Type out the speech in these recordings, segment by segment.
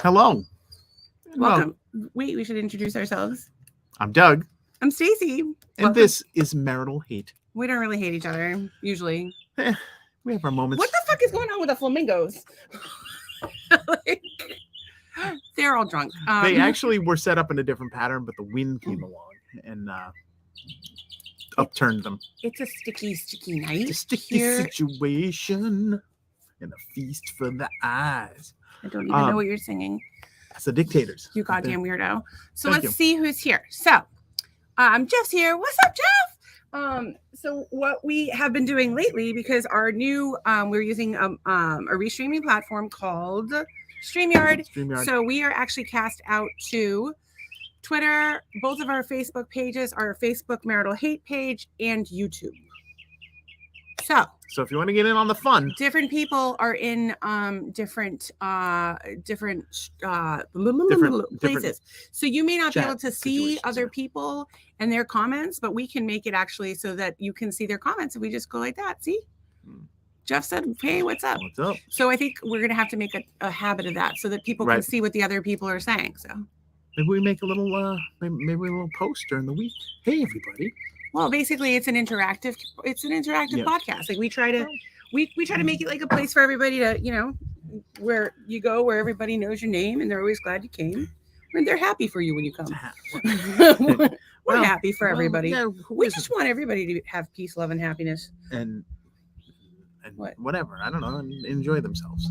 Hello. Welcome. Wait, we should introduce ourselves. I'm Doug. I'm Stacy. And this is Marital Hate. We don't really hate each other, usually. We have our moments. What the fuck is going on with the flamingos? Like, they're all drunk. They actually were set up in a different pattern, but the wind came along and upturned them. It's a sticky night. It's a sticky situation and a feast for the eyes. I don't even know what you're singing. That's the Dictators. You goddamn weirdo. So Thank let's you. see who's here. So Jeff's here. What's up, Jeff? So what we have been doing lately, because our new we're using a restreaming platform called StreamYard. So we are actually cast out to Twitter, both of our Facebook pages, our Facebook Marital Hate page, and YouTube. So if you want to get in on the fun, different people are in different places. So you may not be able to see other people and their comments, but we can make it actually so that you can see their comments. And we just go like that. See? Jeff said, hey, what's up? What's up? So I think we're going to have to make a habit of that so that people can see what the other people are saying. So maybe we make a little maybe a little post during the week. Hey, everybody. Well, basically, it's an interactive podcast. Like we try to make it like a place for everybody to, where you go, where everybody knows your name and they're always glad you came. And they're happy for you when you come. We're happy for everybody. Yeah, we just want everybody to have peace, love, and happiness. And whatever. I don't know. And enjoy themselves.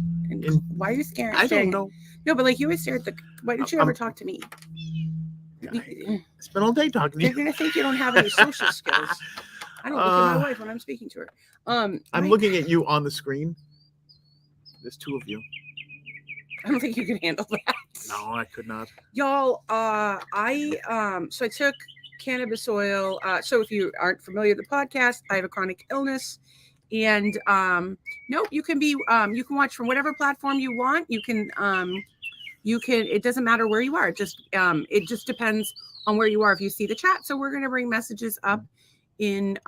Why are you scared? I don't know. No, but like you always stare at why don't you ever talk to me? I spent all day talking to you. They're gonna think you don't have any social skills. I don't look at my wife when I'm speaking to her. I'm looking at you on the screen. There's two of you. I don't think you can handle that. No, I could not. Y'all, so I took cannabis oil. So if you aren't familiar with the podcast, I have a chronic illness. And you can watch from whatever platform you want. You can it doesn't matter where you are. It just depends on where you are if you see the chat. So we're going to bring messages up in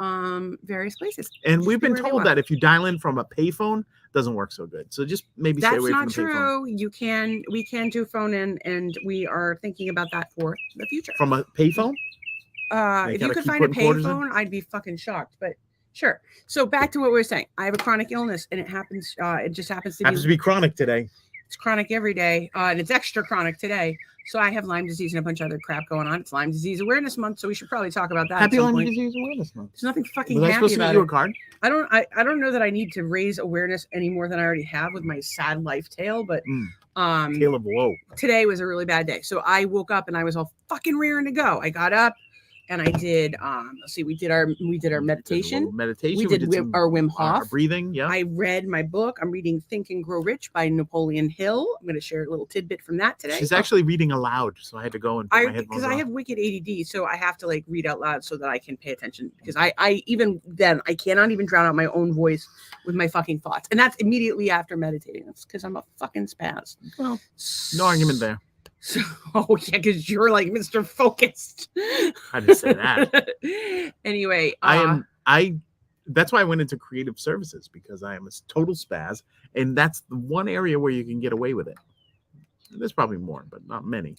various places. And we've been told that if you dial in from a payphone, it doesn't work so good. So just maybe stay away from the payphone. That's not true. We can do phone in, and we are thinking about that for the future. From a payphone? If you could find a payphone, I'd be fucking shocked. But sure. So back to what we were saying. I have a chronic illness, and it happens. It just happens to be chronic today. It's chronic every day, and it's extra chronic today. So I have Lyme disease and a bunch of other crap going on. It's Lyme Disease Awareness Month, so we should probably talk about that. Happy Lyme Disease Awareness Month. There's nothing fucking happy about it. Get you a card? I don't know that I need to raise awareness any more than I already have with my sad life tale, but tale of woe. Today was a really bad day. So I woke up and I was all fucking rearing to go. I got up and I did we did our meditation. We did our Wim Hof. Our breathing, yeah. I read my book. I'm reading Think and Grow Rich by Napoleon Hill. I'm going to share a little tidbit from that today. She's actually reading aloud, so I had to go and put my headphones on. Because I have wicked ADD, so I have to like read out loud so that I can pay attention. Because I even then I cannot even drown out my own voice with my fucking thoughts. And that's immediately after meditating. That's because I'm a fucking spaz. Well, no argument there. So, because you're like Mr. Focused. I didn't say that. Anyway, that's why I went into creative services, because I am a total spaz, and that's the one area where you can get away with it. There's probably more, but not many.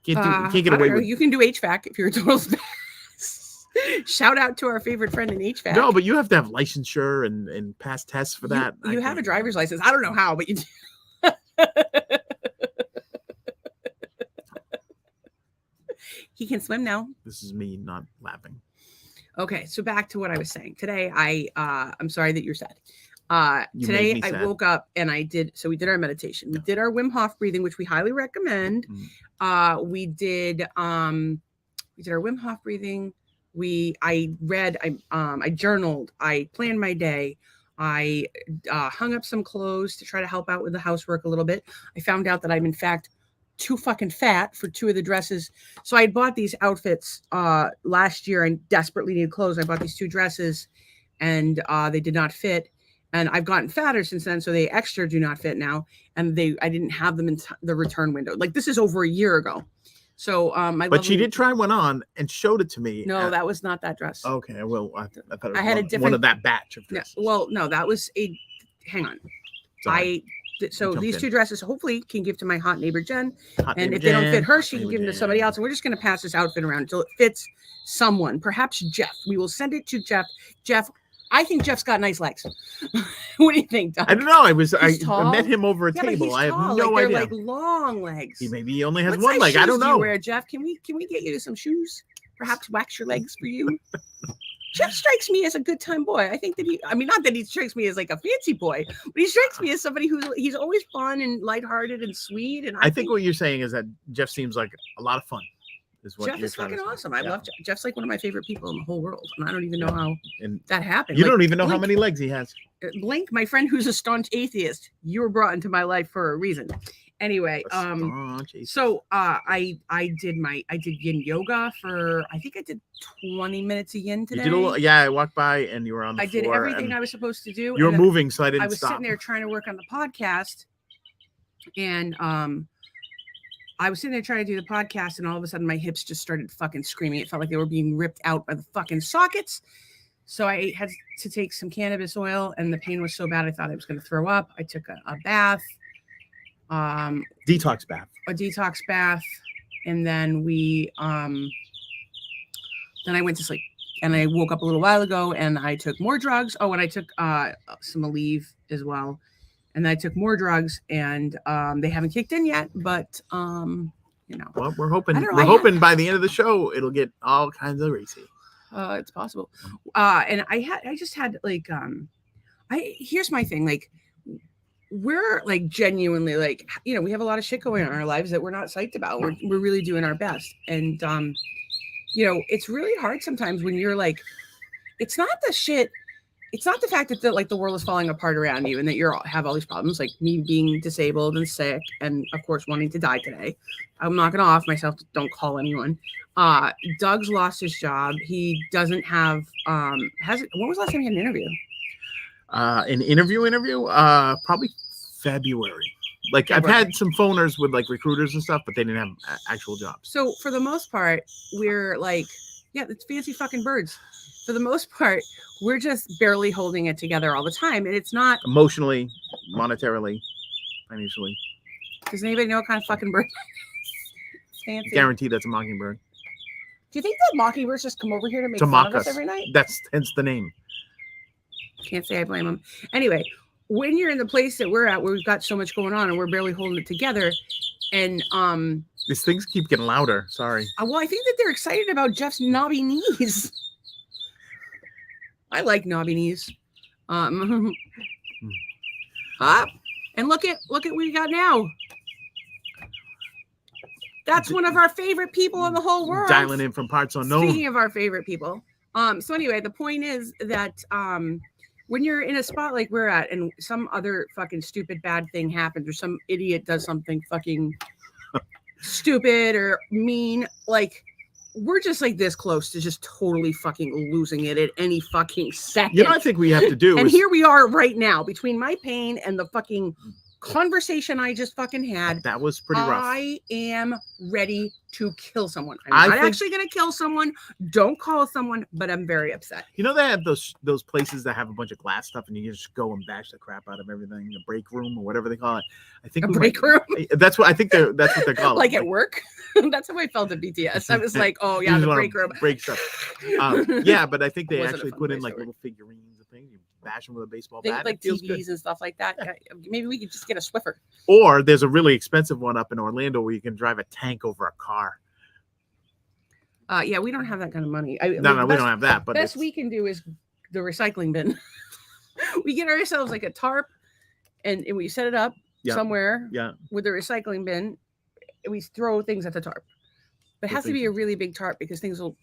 You can't get away with it. You can do HVAC if you're a total spaz. Shout out to our favorite friend in HVAC. No, but you have to have licensure and pass tests for that. You have a driver's license. I don't know how, but you do. He can swim now. This is me not laughing. Okay, so back to what I was saying. Today, I'm sorry that you're sad. Today I woke up and we did our meditation. We did our Wim Hof breathing, which we highly recommend. We did our Wim Hof breathing. I read, I journaled, I planned my day. I hung up some clothes to try to help out with the housework a little bit. I found out that I'm in fact too fucking fat for two of the dresses. So I had bought these outfits last year and desperately needed clothes. I bought these two dresses and they did not fit. And I've gotten fatter since then, so they extra do not fit now. And I didn't have them in the return window. Like this is over a year ago. So but she did try one on and showed it to me. No, that was not that dress. Okay, well I thought it was I had a different one of that batch of dresses. No, that was hang on. Sorry. So these two dresses hopefully can give to my hot neighbor Jen. Hot and neighbor if they don't Jen, fit her, she can neighbor give them to Jen. somebody else. And we're just going to pass this outfit around until it fits someone, perhaps Jeff. We will send it to Jeff. Jeff, I think Jeff's got nice legs. What do you think, Doug? I don't know. I tall. met him over a table. I have no idea. They're like long legs. Maybe he only has What one leg. I don't know. Do you wear, Jeff? Can we get you some shoes? Perhaps wax your legs for you. Jeff strikes me as a good time boy. I think that not that he strikes me as like a fancy boy, but he strikes me as somebody he's always fun and lighthearted and sweet. And I think what you're saying is that Jeff seems like a lot of fun. Jeff is fucking awesome. I love Jeff. Jeff's like one of my favorite people in the whole world. And I don't even know how that happened. You don't even know how many legs he has. Blink, my friend who's a staunch atheist, you were brought into my life for a reason. Anyway, so I did yin yoga for, I think I did 20 minutes of yin today. I walked by and you were on the floor. I did everything I was supposed to do. You were moving, so I didn't stop. I was sitting there trying to work on the podcast, and I was sitting there trying to do the podcast, and all of a sudden my hips just started fucking screaming. It felt like they were being ripped out by the fucking sockets. So I had to take some cannabis oil, and the pain was so bad I thought I was going to throw up. I took a bath. Detox bath. A detox bath, and then then I went to sleep. And I woke up a little while ago, and I took more drugs. Oh, and I took some Aleve as well. And I took more drugs, and they haven't kicked in yet, but Well, we're hoping. We're hoping by the end of the show it'll get all kinds of racy. It's possible. And I just had like here's my thing, like, we're like genuinely like, we have a lot of shit going on in our lives that we're not psyched about. We're really doing our best. And it's really hard sometimes when you're like, it's not the fact that the world is falling apart around you and that have all these problems, like me being disabled and sick and of course wanting to die today. I'm not gonna off myself, don't call anyone. Doug's lost his job. He doesn't have when was the last time he had an interview? An interview? Probably February. Like I've had some phoners with like recruiters and stuff, but they didn't have actual jobs. So for the most part, we're like, it's fancy fucking birds. For the most part, we're just barely holding it together all the time. And it's not emotionally, monetarily, financially. Does anybody know what kind of fucking bird? Fancy. Guaranteed that's a mockingbird. Do you think that mockingbirds just come over here to make fun of us every night? That's hence the name. Can't say I blame them. Anyway, when you're in the place that we're at, where we've got so much going on and we're barely holding it together, and these things keep getting louder. Sorry. Well, I think that they're excited about Jeff's knobby knees. I like knobby knees. And look at what we got now. That's one of our favorite people in the whole world. Dialing in from parts unknown. Speaking of our favorite people. So anyway, the point is that when you're in a spot like we're at and some other fucking stupid bad thing happens or some idiot does something fucking stupid or mean, like, we're just like this close to just totally fucking losing it at any fucking second. You know what I think we have to do? And here we are right now between my pain and the fucking conversation I just fucking had. That was pretty rough. I am ready to kill someone. I'm not actually going to kill someone. Don't call someone, but I'm very upset. You know, they have those places that have a bunch of glass stuff and you just go and bash the crap out of everything. The break room or whatever they call it. I think break room. That's what they're called. Like at work. That's how I felt at BTS. I was like, oh yeah, the break room. Break stuff. Yeah, but I think they actually put in like little figurines and things. You bash them with a baseball bat. Like TVs and stuff like that. Maybe we could just get a Swiffer. Or there's a really expensive one up in Orlando where you can drive a tank over a car. Yeah, we don't have that kind of money. We don't have that. But best we can do is the recycling bin. We get ourselves like a tarp, and we set it up somewhere with the recycling bin. And we throw things at the tarp. But it has to be a really big tarp because things will,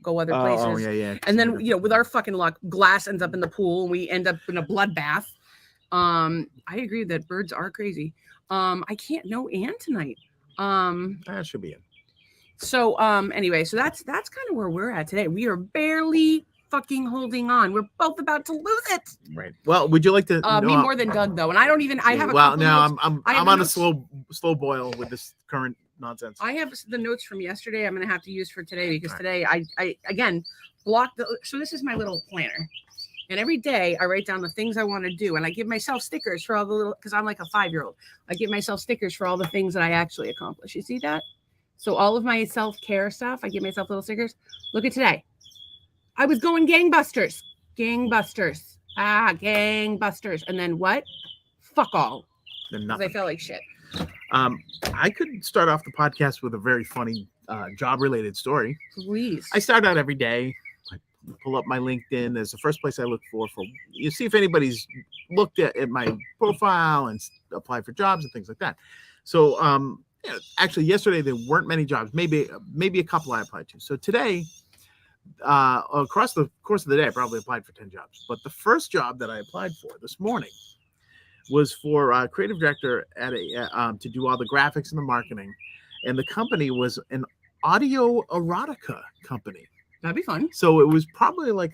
go other places. Oh, yeah. And then, with our fucking luck, glass ends up in the pool and we end up in a bloodbath. I agree that birds are crazy. I can't know Anne tonight. That should be it. So anyway, so that's kind of where we're at today. We are barely fucking holding on. We're both about to lose it. Right. Well, would you like to me more than Doug though? And I don't even I have a well now I'm on a slow boil with this current nonsense. I have the notes from yesterday I'm gonna have to use for today because today I again blocked so this is my little planner. And every day I write down the things I want to do. And I give myself stickers for all the little, because I'm like a 5-year-old. I give myself stickers for all the things that I actually accomplish. You see that? So all of my self-care stuff, I give myself little stickers. Look at today. I was going gangbusters. Gangbusters. Gangbusters. And then what? Fuck all. Because I felt like shit. I could start off the podcast with a very funny job-related story. Please. I start out every day. I pull up my LinkedIn. There's the first place I look for you see if anybody's looked at my profile and applied for jobs and things like that. So actually yesterday there weren't many jobs, maybe a couple I applied to. So today, across the course of the day, I probably applied for 10 jobs. But the first job that I applied for this morning was for a creative director at to do all the graphics and the marketing. And the company was an audio erotica company. That'd be fun. So it was probably like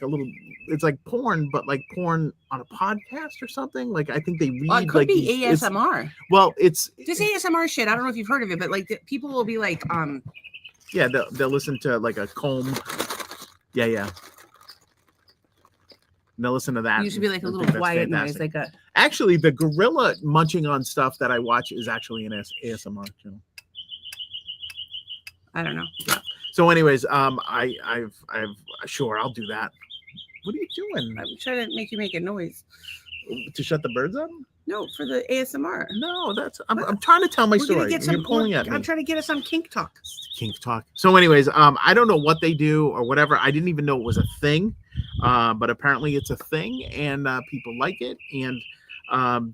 it's like porn, but like porn on a podcast or something. Like I think they read. Well, it could be ASMR. It's just ASMR shit. I don't know if you've heard of it, but like people will be like, yeah, they'll listen to like a comb. Yeah. And they'll listen to that. It used to be like a little quiet noise, like a. Actually, the gorilla munching on stuff that I watch is actually an ASMR channel. I don't know. Yeah. So, anyways, I've sure I'll do that. What are you doing? I'm trying to make you make a noise. To shut the birds up? No, for the ASMR. No, I'm trying to tell my story. You're pulling at me. I'm trying to get us on Kink Talk. Kink Talk. So, anyways, I don't know what they do or whatever. I didn't even know it was a thing, but apparently it's a thing, and people like it. And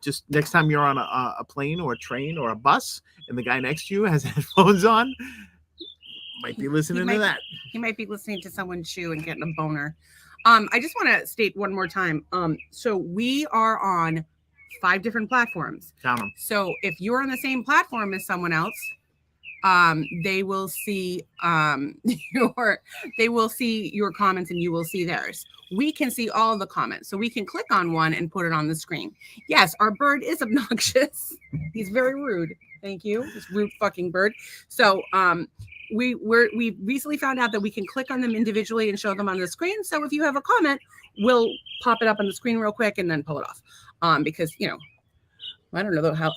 just next time you're on a plane or a train or a bus, and the guy next to you has headphones on, might be listening to that. He might be listening to someone chew and getting a boner. I just want to state one more time. So we are on 5 different platforms. Count them. So if you're on the same platform as someone else, they will see your comments and you will see theirs. We can see all of the comments, so we can click on one and put it on the screen. Yes, our bird is obnoxious. He's very rude. Thank you, this rude fucking bird. So we recently found out that we can click on them individually and show them on the screen. So if you have a comment, we'll pop it up on the screen real quick and then pull it off. Because I don't know how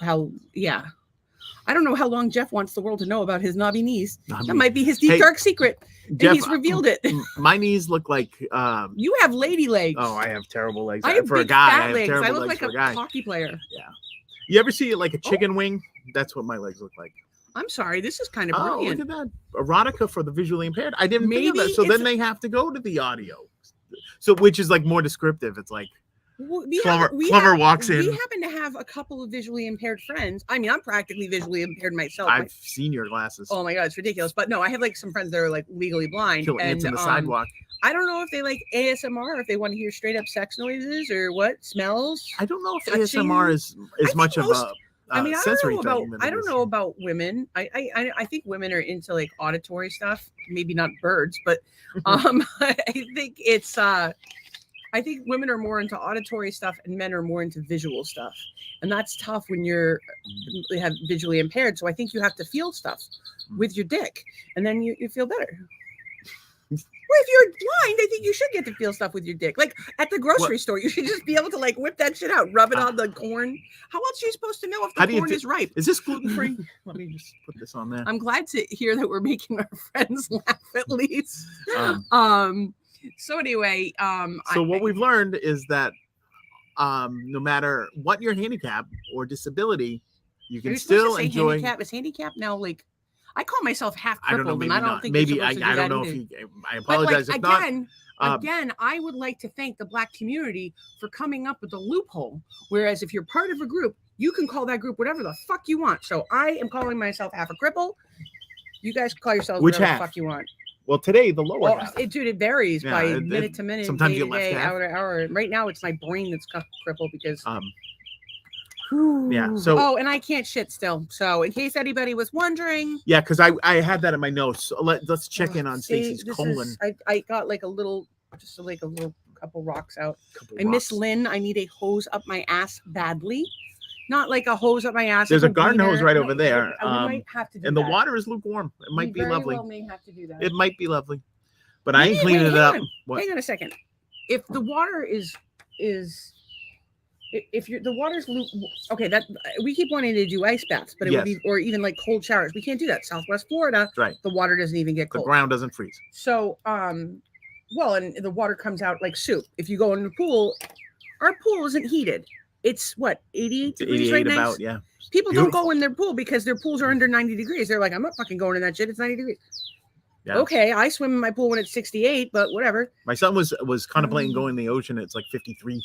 I don't know how long Jeff wants the world to know about his knobby knees. That might be his deep dark secret. Jeff, and he's revealed it. My knees look like you have lady legs. Oh, I have terrible legs. I have for big, a guy. fat I have legs. terrible I look legs like for a hockey player. Yeah. You ever see like a chicken wing? That's what my legs look like. I'm sorry. This is kind of brilliant. Look at that. Erotica for the visually impaired. I didn't think of that. So then they have to go to the audio. So which is like more descriptive. It's like Clover walks in. We happen to have a couple of visually impaired friends. I mean, I'm practically visually impaired myself. I've seen your glasses. Oh my God, it's ridiculous. But no, I have like some friends that are like legally blind. Kill ants on the sidewalk. I don't know if they like ASMR, if they want to hear straight up sex noises or what smells. I don't know if ASMR is much of a sensory thing. I don't know about women. I think women are into like auditory stuff. Maybe not birds, but I think it's I think women are more into auditory stuff and men are more into visual stuff. And that's tough when you have visually impaired. So I think you have to feel stuff with your dick and then you feel better. Well, if you're blind, I think you should get to feel stuff with your dick. Like at the grocery store, you should just be able to like whip that shit out, rub it on the corn. How else are you supposed to know if the corn is ripe? Is this gluten-free? Let me just put this on there. I'm glad to hear that we're making our friends laugh at least. So anyway, so what we've learned is that no matter what your handicap or disability, you can still enjoy. Handicap? Is handicap now like? I call myself half crippled, and I don't think maybe I don't know if I apologize if not. Again, I would like to thank the Black community for coming up with a loophole. Whereas if you're part of a group, you can call that group whatever the fuck you want. So I am calling myself half a cripple. You guys call yourselves whatever the fuck you want. Well, today the lower half. It varies by minute to minute, sometimes day to day, hour to hour. Right now, it's my brain that's crippled because. Yeah. So. And I can't shit still. So in case anybody was wondering. Yeah, because I had that in my notes. So let's check in on Stacey's colon. I got like a little couple rocks out. I miss Lynn. I need a hose up my ass badly. Not like a hose up my ass. There's a garden hose right over there. We might have to do and that. The water is lukewarm. It might be lovely. Well may have to do that. It might be lovely. But I ain't cleaning it up. Hang on a second. If the water is is if you're the water's okay, that we keep wanting to do ice baths, but it would be, or even like cold showers. We can't do that. Southwest Florida, right? The water doesn't even get cold. The ground doesn't freeze. So, well, and the water comes out like soup. If you go in the pool, our pool isn't heated. It's what, 88 degrees right now? Yeah. People don't go in their pool because their pools are under 90 degrees. They're like, I'm not fucking going in that shit. It's 90 degrees. Yeah. Okay, I swim in my pool when it's 68, but whatever. My son was contemplating going in the ocean. It's like 53,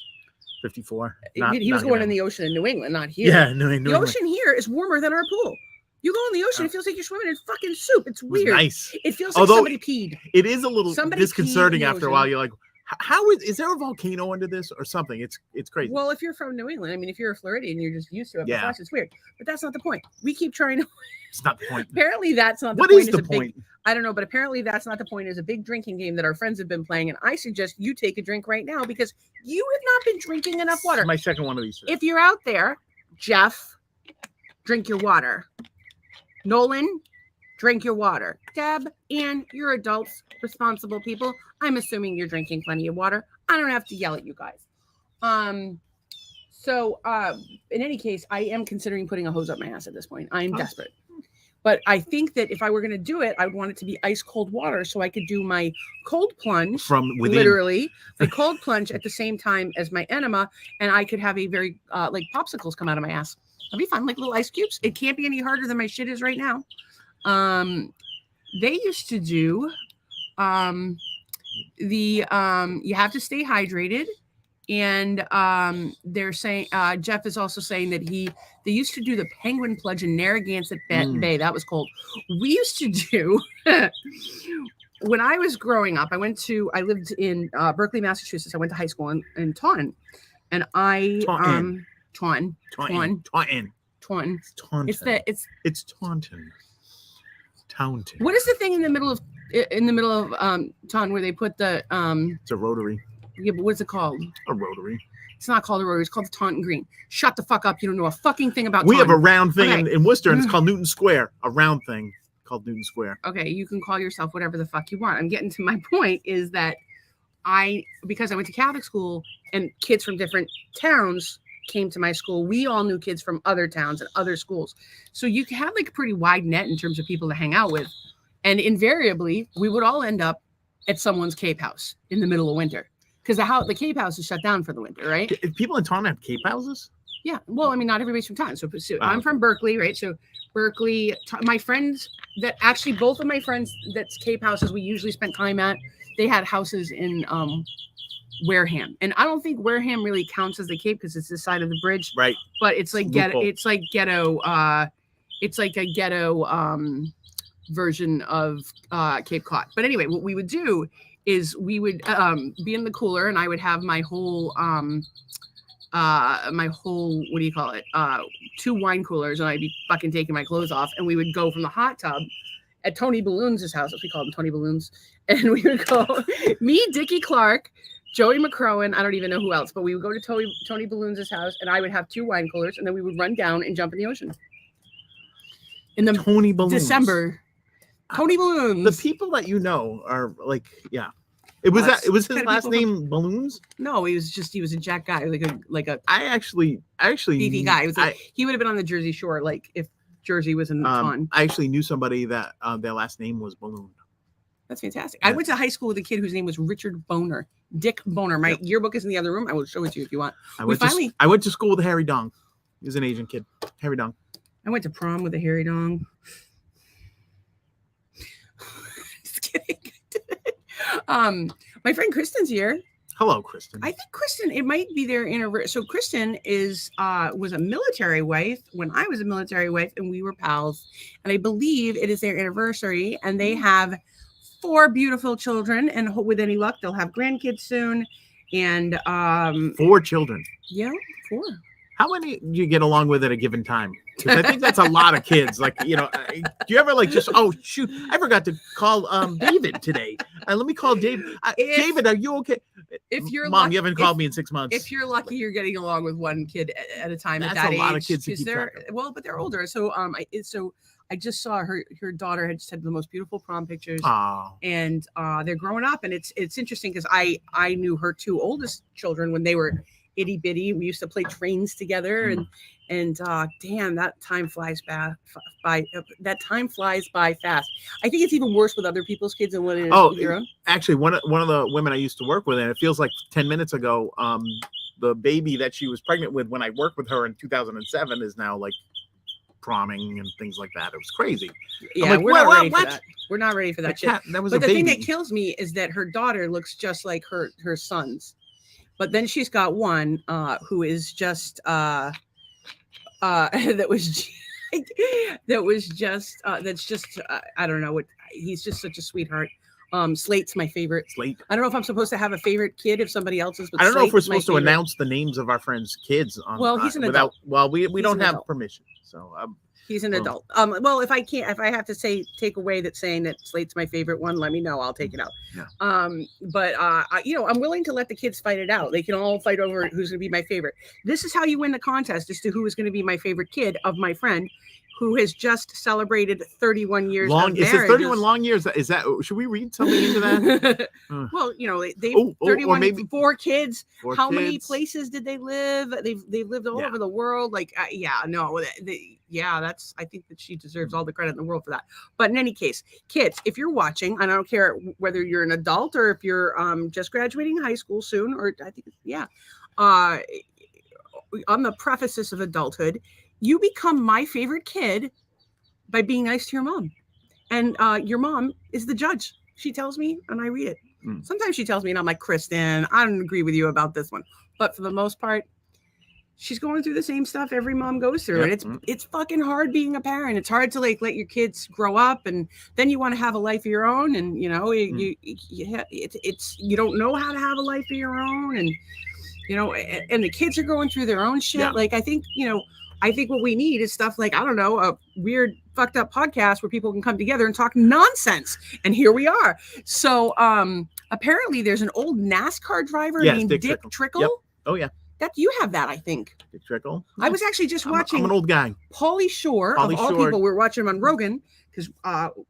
54. He was going in the ocean in New England, not here. Yeah, New England. The ocean here is warmer than our pool. You go in the ocean, it feels like you're swimming in fucking soup. It's weird. Nice. It feels like somebody peed. It is a little disconcerting after a while. You're like, how is there a volcano under this or something? It's crazy. Well, if you're from New England, I mean, if you're a Floridian, you're just used to it. Yeah. It's weird. But that's not the point. We keep trying to. It's not the point. Apparently, that's not the point. What is the point? I don't know, but apparently that's not the point. It's a big drinking game that our friends have been playing. And I suggest you take a drink right now because you have not been drinking enough water. My second one of these. If you're out there, Jeff, drink your water. Nolan, drink your water. Deb, and you're adults, responsible people. I'm assuming you're drinking plenty of water. I don't have to yell at you guys. So in any case, I am considering putting a hose up my ass at this point. I'm desperate. But I think that if I were going to do it, I would want it to be ice cold water so I could do my cold plunge from within. Literally the cold plunge at the same time as my enema. And I could have a very like popsicles come out of my ass. That'd be fun, like little ice cubes. It can't be any harder than my shit is right now. They used to do you have to stay hydrated. And they're saying Jeff is also saying that they used to do the penguin plunge in Narragansett Bay. That was cold. We used to do when I was growing up. I lived in Berkeley, Massachusetts. I went to high school in Taunton, and Taunton. It's Taunton. Taunton. What is the thing in the middle of Taunton where they put the It's a rotary. Yeah, but what's it called? A rotary. It's not called a rotary. It's called the Taunton Green. Shut the fuck up. You don't know a fucking thing about We Taunton. have a round thing in Worcester, and it's called Newton Square. A round thing called Newton Square. Okay, you can call yourself whatever the fuck you want. I'm getting to my point is that because I went to Catholic school and kids from different towns came to my school, we all knew kids from other towns and other schools. So you had like a pretty wide net in terms of people to hang out with. And invariably, we would all end up at someone's Cape house in the middle of winter. Because the Cape house is shut down for the winter, right? People in Taunton have Cape houses? Yeah. Well, I mean, not everybody's from Taunton. So I'm from Berkeley, right? So Berkeley, my friends both of my friends that's Cape houses we usually spent time at, they had houses in Wareham. And I don't think Wareham really counts as the Cape because it's this side of the bridge. Right. But it's like ghetto. It's like a ghetto version of Cape Cod. But anyway, what we would do is we would be in the cooler and I would have my whole what do you call it? 2 wine coolers, and I'd be fucking taking my clothes off, and we would go from the hot tub at Tony Balloons' house, if we called him Tony Balloons, and we would go me, Dickie Clark, Joey McCrowan, I don't even know who else, but we would go to Tony Balloons' house, and I would have 2 wine coolers, and then we would run down and jump in the ocean. In the Tony Balloons. December. Tony Balloons. The people that you know are like, yeah. It was his last name Balloons? No, he was a jack guy, like a I actually beefy guy. It was he would have been on the Jersey Shore, like if Jersey was in the pond. I actually knew somebody that their last name was Balloon. That's fantastic. Yeah. I went to high school with a kid whose name was Richard Boner. Dick Boner. My yearbook is in the other room. I will show it to you if you want. I went to school with Harry Dong. He was an Asian kid. Harry Dong. I went to prom with a Harry Dong. Just kidding. My friend Kristen's here. Hello, Kristen. I think Kristen, it might be their anniversary. So Kristen was a military wife when I was a military wife, and we were pals. And I believe it is their anniversary, and they have 4 beautiful children. And with any luck, they'll have grandkids soon. And 4 children. Yeah, 4. How many do you get along with at a given time? Because I think that's a lot of kids. Like, do you ever oh shoot, I forgot to call David today. Let me call David. David, are you okay? If you're Mom, you haven't called me in 6 months. If you're lucky, you're getting along with one kid at a time. That's at that a lot age. of kids to keep track of. Well, but they're older. So I just saw her daughter had just had the most beautiful prom pictures. Oh. And they're growing up, and it's interesting because I knew her 2 oldest children when they were itty bitty. We used to play trains together, and damn, that time flies by. That time flies by fast. I think it's even worse with other people's kids than when it is with your own. Actually, one of the women I used to work with, and it feels like 10 minutes ago, the baby that she was pregnant with when I worked with her in 2007 is now like promming and things like that. It was crazy. Yeah, like, we're not ready for that. We're not ready for that shit. That was but the baby. thing that kills me is that her daughter looks just like her sons. But then she's got one who is just that's just I don't know what, he's just such a sweetheart. Slate's my favorite. Slate. I don't know if I'm supposed to have a favorite kid if somebody else's. But I don't Slate know if we're supposed to announce the names of our friends' kids. Well, he's an adult. Well, we don't have permission, so he's an adult. Well, if I have to take away that saying that Slate's my favorite one, let me know. I'll take it out. Yeah. But I'm willing to let the kids fight it out. They can all fight over who's going to be my favorite. This is how you win the contest as to who is going to be my favorite kid of my friend, who has just celebrated 31 years of marriage. It says 31 long years. Is that? Should we read something into that? Well, they've 31, maybe 4 kids. How many places did they live? They've lived all over the world. Like, that's. I think that she deserves all the credit in the world for that. But in any case, kids, if you're watching, and I don't care whether you're an adult or if you're just graduating high school soon, or I think on the prefaces of adulthood, you become my favorite kid by being nice to your mom. And your mom is the judge. She tells me and I read it. Sometimes she tells me and I'm like, Kristen, I don't agree with you about this one. But for the most part, she's going through the same stuff every mom goes through. And it's fucking hard being a parent. It's hard to let your kids grow up, and then you want to have a life of your own. And, you don't know how to have a life of your own. And, and the kids are going through their own shit. Yeah. Like, I think what we need is stuff like, I don't know, a weird fucked up podcast where people can come together and talk nonsense. And here we are. So apparently there's an old NASCAR driver named Dick Trickle. Yep. Oh, yeah. That you have that, I think. Dick Trickle. I was actually just watching. I'm an old guy. Pauly Shore, of all people. We were watching him on Rogan because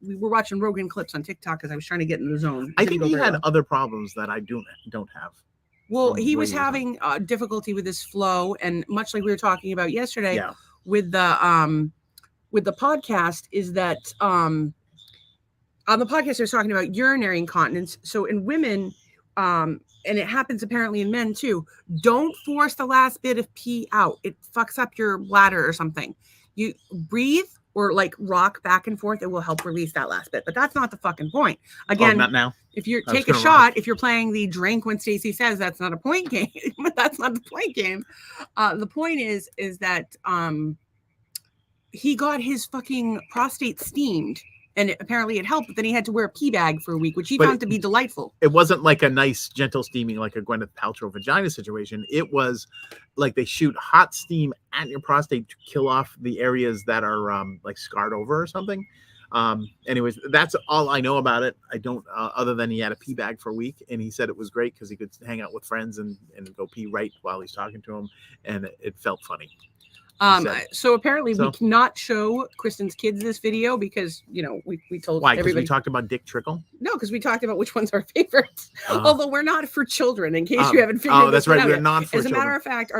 we were watching Rogan clips on TikTok because I was trying to get in the zone. I think he had other problems that I don't have. Well, he was having difficulty with his flow, and much like we were talking about yesterday with the podcast, is that on the podcast they were talking about urinary incontinence. So in women, and it happens apparently in men too, don't force the last bit of pee out. It fucks up your bladder or something. You breathe or like rock back and forth. It will help release that last bit. But that's not the fucking point. Again, not now. If you take a shot, if you're playing the drink when Stacey says, that's not a point game. That's not the point game. The point is that he got his fucking prostate steamed, and apparently it helped, but then he had to wear a pee bag for a week, which he found to be delightful. It wasn't like a nice, gentle steaming like a Gwyneth Paltrow vagina situation. It was like they shoot hot steam at your prostate to kill off the areas that are like scarred over or something. Anyways, that's all I know about it. I don't, other than he had a pee bag for a week, and he said it was great because he could hang out with friends and go pee right while he's talking to him, and it felt funny. So apparently we cannot show Kristen's kids this video because, we told why? Because we talked about Dick Trickle? No, because we talked about which one's our favorites. Although we're not for children, in case you haven't figured this out. Oh, that's right. We're not for children. As a matter of fact,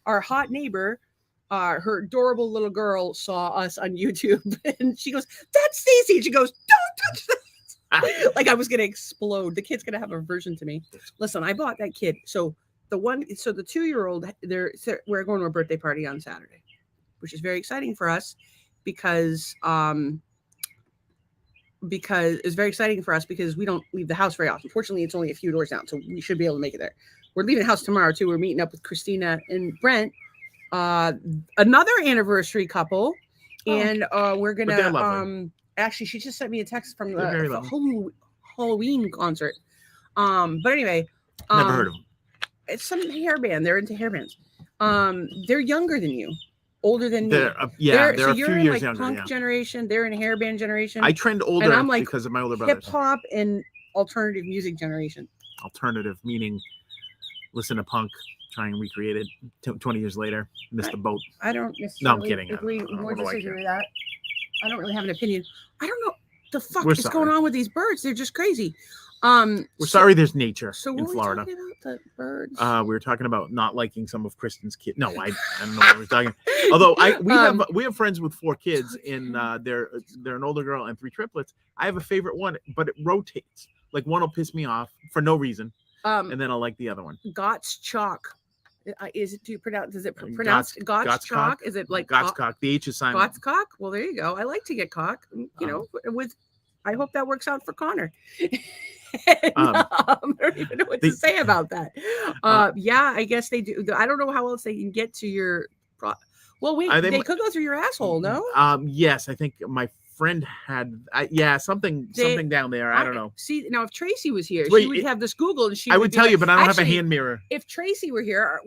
our hot neighbor, her adorable little girl saw us on YouTube and she goes, "That's Stacey." She goes, "Don't touch that." Like I was going to explode. The kid's going to have a aversion to me. Listen, I bought that kid. So the 2-year-old, we're going to a birthday party on Saturday, which is very exciting for us because it's very exciting for us because we don't leave the house very often. Fortunately, it's only a few doors down, so we should be able to make it there. We're leaving the house tomorrow too. We're meeting up with Christina and Brent, another anniversary couple, and we're gonna actually she just sent me a text from the Halloween concert. But anyway, never heard of them. It's some hairband. They're into hairbands. They're younger than you, older than me. They're a few years younger. Punk generation. They're in hairband generation. I trend older and I'm like because of my older brothers. Hip hop and alternative music generation. Alternative meaning listen to punk, try and recreate it 20 years later. Missed the boat. I don't necessarily. No, I'm kidding. Agree with that. I don't really have an opinion. I don't know the fuck We're is sorry. going on with these birds. They're just crazy. We're sorry there's nature in Florida. We talking about the birds? We were talking about not liking some of Kristen's kids. No, I don't know what we're talking. Although we have friends with 4 kids, and they're an older girl and 3 triplets. I have a favorite one, but it rotates. Like one will piss me off for no reason, and then I'll like the other one. Gott's chalk. Is it? Do you pronounce? Is it pronounced Gott's chalk? Is it like Gott's cock? The H is silent. Gott's cock. Well, there you go. I like to get cock. You know, with. I hope that works out for Connor. I don't even know what to say about that. Yeah, I guess they do. I don't know how else they can get to your. Well, wait, they could go through your asshole, no? Yes, I think my friend had. Something down there. I don't know. See, now if Tracy was here, she would have this Google, and she. I would tell you, but I don't have a hand mirror. If Tracy were here,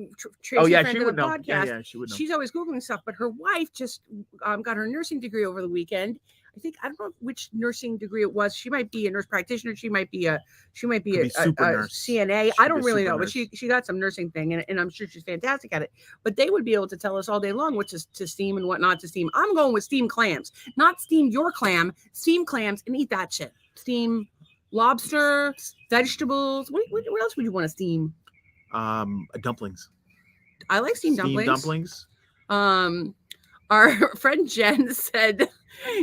Tracy, she would know. Podcast, yeah, she would know. She's always Googling stuff, but her wife just got her nursing degree over the weekend. I don't know which nursing degree it was. She might be a nurse practitioner. She might be a CNA. I don't really know, but she got some nursing thing, and I'm sure she's fantastic at it. But they would be able to tell us all day long what to steam and what not to steam. I'm going with steamed clams, not steam your clam. Steam clams and eat that shit. Steam lobster, vegetables. What else would you want to steam? Dumplings. I like steamed dumplings. Our friend Jen said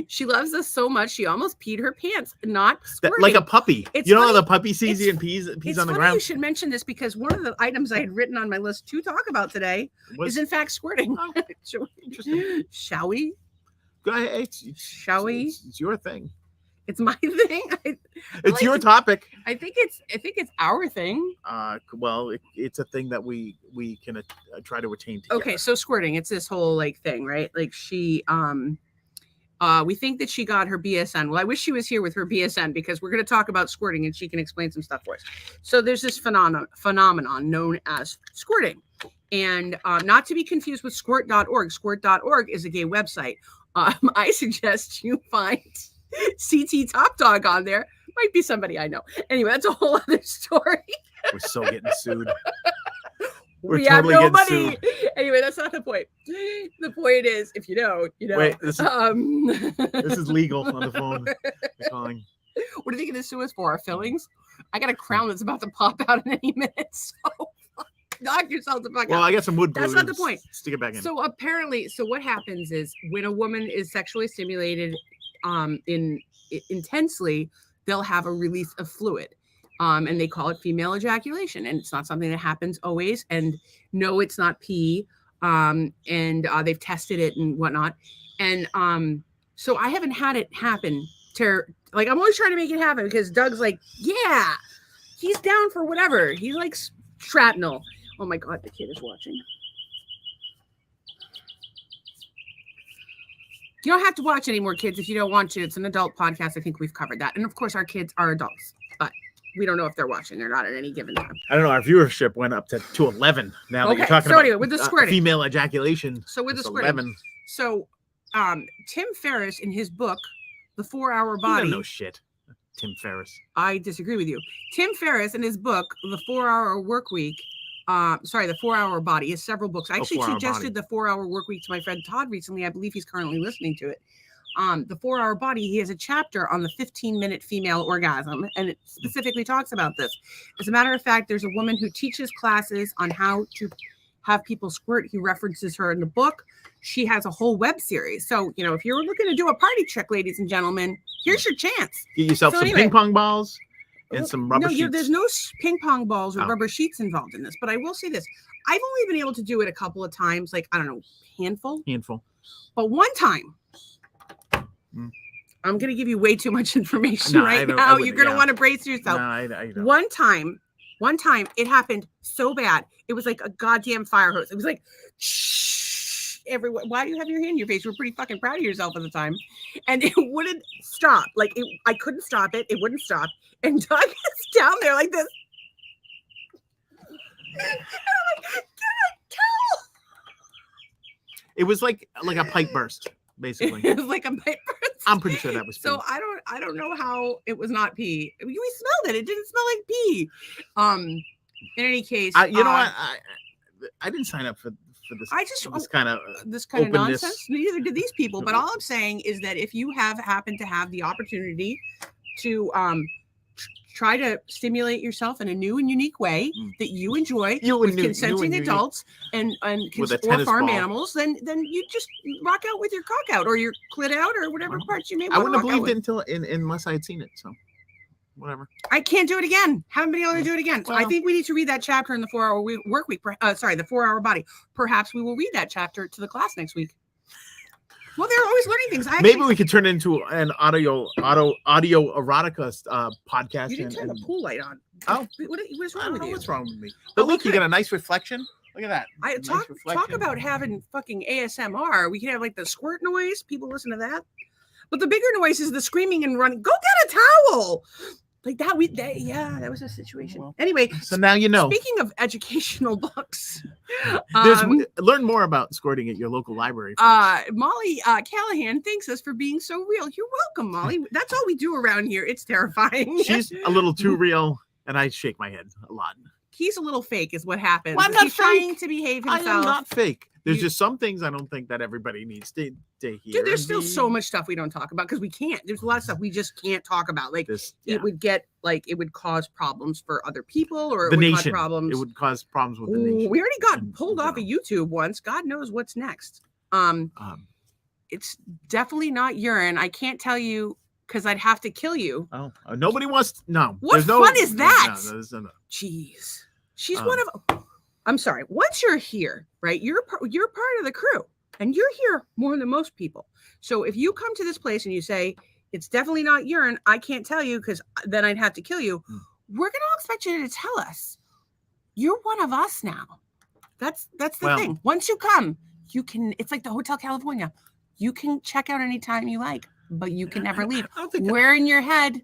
she loves us so much she almost peed her pants, not squirting. Like a puppy. You know how the puppy sees you and pees on the ground? You should mention this because one of the items I had written on my list to talk about today is in fact squirting. Oh, interesting. Shall we? Go ahead. Shall we? It's your thing. It's my thing. It's your topic. I think it's our thing. Well, it's a thing that we can try to attain together. Okay, so squirting, it's this whole like thing, right? Like she we think that she got her BSN. Well, I wish she was here with her BSN because we're going to talk about squirting and she can explain some stuff for us. So there's this phenomenon known as squirting, and not to be confused with squirt.org. Squirt.org is a gay website. I suggest you find CT Top Dog on there. Might be somebody I know. Anyway, that's a whole other story. We're so getting sued. We have no money. Anyway, that's not the point. The point is, if you know, you know. Wait, this is legal on the phone. They're calling. What are they going to sue us for? Our fillings? I got a crown that's about to pop out in any minute. So knock yourself the fuck out. Well, I got some wood glue. That's not the point. Stick it back in. So apparently, what happens is when a woman is sexually stimulated intensely, they'll have a release of fluid. And they call it female ejaculation, and it's not something that happens always. And no, it's not pee. And they've tested it and whatnot. And so I haven't had it happen. Like I'm always trying to make it happen because Doug's like, yeah, he's down for whatever. He likes shrapnel. Oh my God, the kid is watching. You don't have to watch anymore, kids, if you don't want to. It's an adult podcast. I think we've covered that. And of course, our kids are adults, but we don't know if they're watching or not at any given time. I don't know. Our viewership went up to 11 now that you're talking about. Anyway, with the squirting, female ejaculation. So with the squirting, 11. So Tim Ferriss in his book, The 4-Hour Body. You don't know shit, Tim Ferriss. I disagree with you. Tim Ferriss in his book, The 4-Hour Work Week. The 4-Hour Body. He has several books. I actually suggested The 4-Hour Work Week to my friend Todd recently. I believe he's currently listening to it. The 4-Hour Body, he has a chapter on the 15-minute female orgasm, and it specifically talks about this. As a matter of fact, there's a woman who teaches classes on how to have people squirt. He references her in the book. She has a whole web series. So, you know, if you're looking to do a party trick, ladies and gentlemen, here's your chance. Get yourself some ping pong balls and some rubber sheets. There's no ping pong balls or rubber sheets involved in this, but I will say this. I've only been able to do it a couple of times, like, I don't know, handful. But one time, I'm going to give you way too much information now. You're going to want to brace yourself. No, I don't. One time, it happened so bad. It was like a goddamn fire hose. It was like, shh, everyone. Why do you have your hand in your face? You were pretty fucking proud of yourself at the time. And it wouldn't stop. Like, I couldn't stop it. It wouldn't stop. And Doug is down there like this. And I'm like, get a towel. It was like a pipe burst. Basically, it was like a pipe burst. I'm pretty sure that was pee. So I don't know how it was not pee. We smelled it. It didn't smell like pee. In any case, you know what? I didn't sign up for for this. I just this kind of nonsense. Neither do these people. But all I'm saying is that if you happen to have the opportunity to try to stimulate yourself in a new and unique way that you enjoy with consenting adults and or farm animals, then you just rock out with your cock out or your clit out or whatever parts you may want. I wouldn't have believed it unless I had seen it. So whatever. I can't do it again. Haven't been able to do it again. So I think we need to read that chapter in the 4-hour work week. The 4-hour body. Perhaps we will read that chapter to the class next week. Well, they're always learning things. Maybe we could turn it into an audio erotica podcast. You didn't turn the pool light on. Oh, what's wrong with you? What's wrong with me? But look, you got a nice reflection. Look at that. Talk about having fucking ASMR. We can have like the squirt noise. People listen to that. But the bigger noise is the screaming and running. Go get a towel. Like that, that was a situation. Well, anyway, so now you know. Speaking of educational books, learn more about squirting at your local library. Molly Callahan thanks us for being so real. You're welcome, Molly. That's all we do around here. It's terrifying. She's a little too real, and I shake my head a lot. He's a little fake, is what happens. Well, I'm not He's trying to behave himself. I am not fake. There's just some things I don't think that everybody needs to hear. Dude, there's still so much stuff we don't talk about because we can't. There's a lot of stuff we just can't talk about. Like it would cause problems for other people, or the it would nation. Cause problems. It would cause problems with the nation. We already got pulled off of YouTube once. God knows what's next. It's definitely not urine. I can't tell you because I'd have to kill you. Oh, nobody wants. No. What fun is that? No. Jeez, she's one of. I'm sorry. Once you're here, right? You're part of the crew, and you're here more than most people. So if you come to this place and you say it's definitely not urine, I can't tell you because then I'd have to kill you. We're gonna expect you to tell us. You're one of us now. That's the thing. Once you come, you can. It's like the Hotel California. You can check out anytime you like, but you can never leave. We're in your head.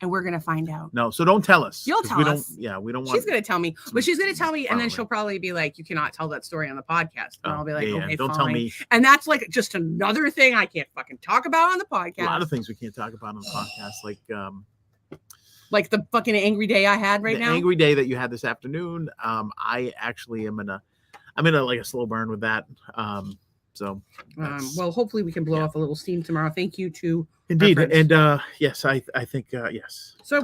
And we're gonna find out. No, so don't tell us. You'll tell us. We don't want. She's gonna tell me, but she's gonna tell me, and then she'll probably be like, "You cannot tell that story on the podcast." And I'll be like, "Okay, don't fine." Tell me. And that's like just another thing I can't fucking talk about on the podcast. A lot of things we can't talk about on the podcast, like the fucking angry day I had right now. The angry day that you had this afternoon. I actually am in a like a slow burn with that. So well, hopefully we can blow off a little steam tomorrow. Thank you to indeed, and yes, I think yes. So I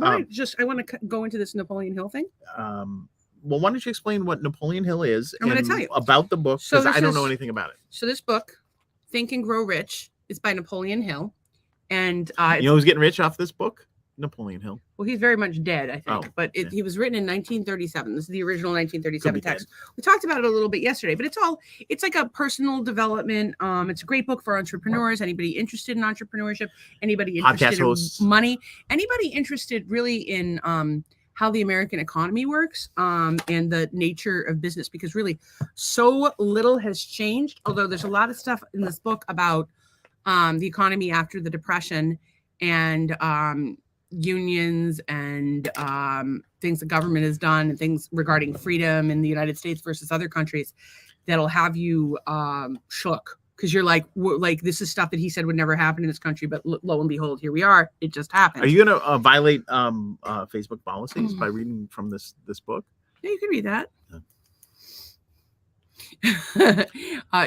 want to go into this Napoleon Hill thing. Well, why don't you explain what Napoleon Hill is? I'm going to tell you about the book because I don't know anything about it. So this book, Think and Grow Rich, is by Napoleon Hill, and you know who's getting rich off this book? Napoleon Hill. Well, he's very much dead, I think, but he was written in 1937. This is the original 1937 text. We talked about it a little bit yesterday, but it's like a personal development. It's a great book for entrepreneurs, anybody interested in entrepreneurship, anybody interested in money, anybody interested really in how the American economy works and the nature of business, because really so little has changed, although there's a lot of stuff in this book about the economy after the Depression and unions and things the government has done and things regarding freedom in the United States versus other countries that'll have you shook, because you're like this is stuff that he said would never happen in this country, but lo and behold, here we are. It just happened. Are you going to violate Facebook policies by reading from this book? Yeah, you can read that.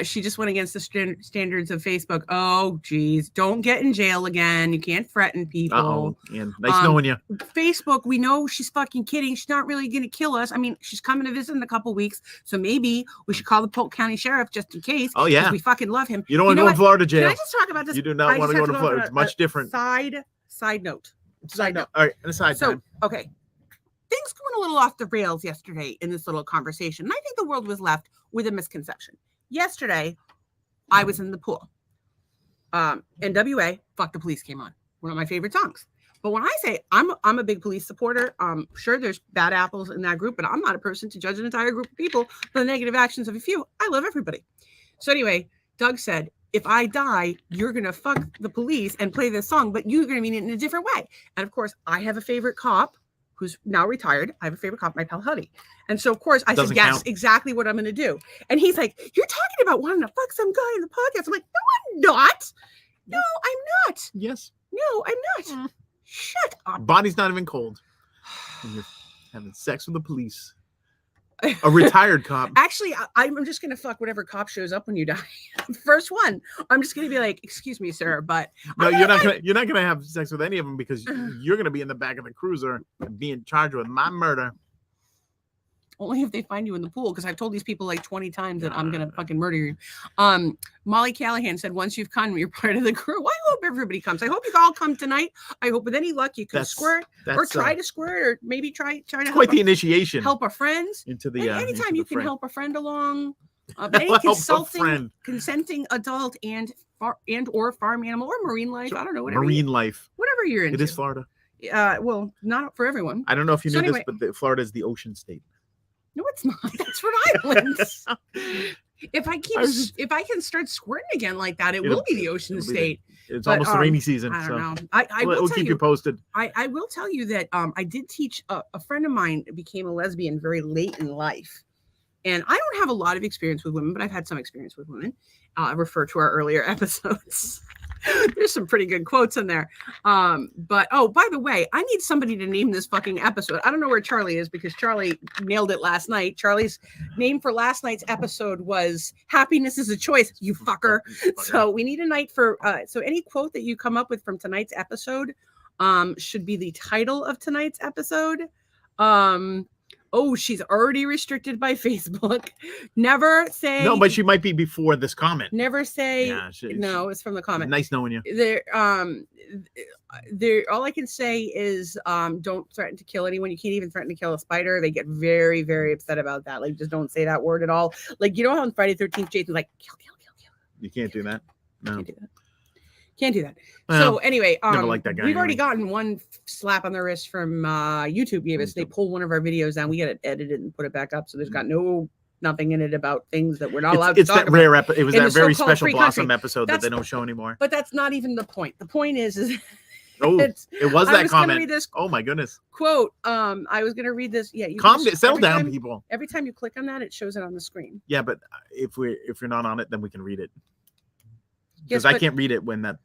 She just went against the standards of Facebook. Oh, geez. Don't get in jail again. You can't threaten people. And nice knowing you. Facebook, we know she's fucking kidding. She's not really going to kill us. I mean, she's coming to visit in a couple weeks, so maybe we should call the Polk County Sheriff just in case. Oh, yeah. We fucking love him. You don't want to go in Florida jail. Can I just talk about this? You do not want to go to Florida. It's much different. Side note. All right, and a side time. Okay. Things going a little off the rails yesterday in this little conversation. And I think the world was left with a misconception. Yesterday, I was in the pool. NWA, Fuck the Police came on. One of my favorite songs. But when I say I'm a big Police supporter, sure, there's bad apples in that group, but I'm not a person to judge an entire group of people for the negative actions of a few. I love everybody. So anyway, Doug said, if I die, you're going to fuck the police and play this song, but you're going to mean it in a different way. And of course, I have a favorite cop who's now retired. I have a favorite cop, my pal Huddy. And so, of course, I said, yes, exactly what I'm going to do. And he's like, you're talking about wanting to fuck some guy in the podcast. I'm like, no, I'm not. No, I'm not. Yes. No, I'm not. Shut up. Body's not even cold. And you're having sex with the police. A retired cop. Actually, I'm just gonna fuck whatever cop shows up when you die. First one. I'm just gonna be like, "Excuse me, sir," but no, you're not gonna have sex with any of them because you're gonna be in the back of the cruiser and being charged with my murder. Only if they find you in the pool, because I've told these people like 20 times that I'm gonna fucking murder you. Molly Callahan said, "Once you've come, you're part of the crew." Well, I hope everybody comes. I hope you all come tonight. I hope with any luck you can squirt or try to squirt, or maybe try to help quite the initiation. Help our friends into the. Anytime you can help a friend along. Any consenting adult or farm animal or marine life. I don't know. Whatever whatever you're into. It is Florida. Well, not for everyone. I don't know if you knew this, but Florida is the ocean state. No, it's not. That's Rhode Island. If I can start squirting again like that, it will be the ocean state. It's almost the rainy season. I don't know. We'll keep you posted. I will tell you that I did teach a friend of mine became a lesbian very late in life. And I don't have a lot of experience with women, but I've had some experience with women. Refer to our earlier episodes. There's some pretty good quotes in there. But by the way, I need somebody to name this fucking episode. I don't know where Charlie is because Charlie nailed it last night. Charlie's name for last night's episode was "Happiness is a Choice," you fucker. So we need a night for so any quote that you come up with from tonight's episode should be the title of tonight's episode. Oh, she's already restricted by Facebook. Never say no, but she might be before this comment. Never say no. It's from the comment. Nice knowing you. All I can say is don't threaten to kill anyone. You can't even threaten to kill a spider. They get very, very upset about that. Like, just don't say that word at all. Like, you know how on Friday 13th, Jason's like, kill. You can't do that. No. Can't do that. So anyway, never liked that guy. We've already gotten one slap on the wrist from YouTube gave us. They pulled one of our videos down. We got it edited and put it back up. So there's got nothing in it about things that we're not allowed to talk about. Rare episode. It was that very special Blossom episode that they don't show anymore. But that's not even the point. The point is it was that comment. Oh my goodness. Quote. I was gonna read this. Yeah. Settle down, people. Every time you click on that, it shows it on the screen. Yeah, but if you're not on it, then we can read it. Because I can't read it when that's.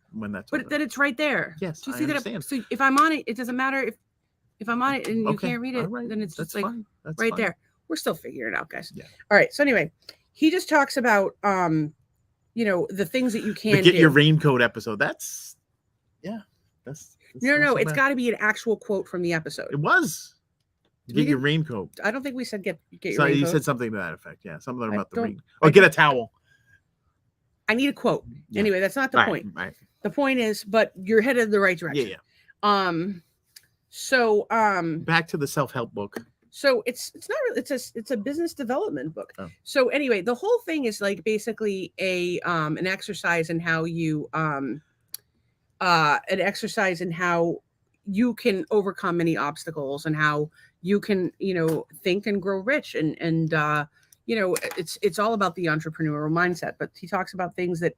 But then it's right there. Yes, do you see that? So if I'm on it, it doesn't matter if I'm on it and you can't read it. Right. Then it's just like right there. We're still figuring it out, guys. Yeah. All right. So anyway, he just talks about the things that you can get your raincoat episode. That's no. It's got to be an actual quote from the episode. It was. Get your raincoat. I don't think we said get your raincoat. You said something to that effect. Yeah, something about the rain. Or get a towel. I need a quote. Yeah. Anyway, that's not the point. Right. The point is, but you're headed in the right direction. Yeah. So back to the self-help book. So it's not really it's a business development book. Oh. So anyway, the whole thing is like basically an exercise in how you can overcome any obstacles and how you can think and grow rich and it's all about the entrepreneurial mindset, but he talks about things that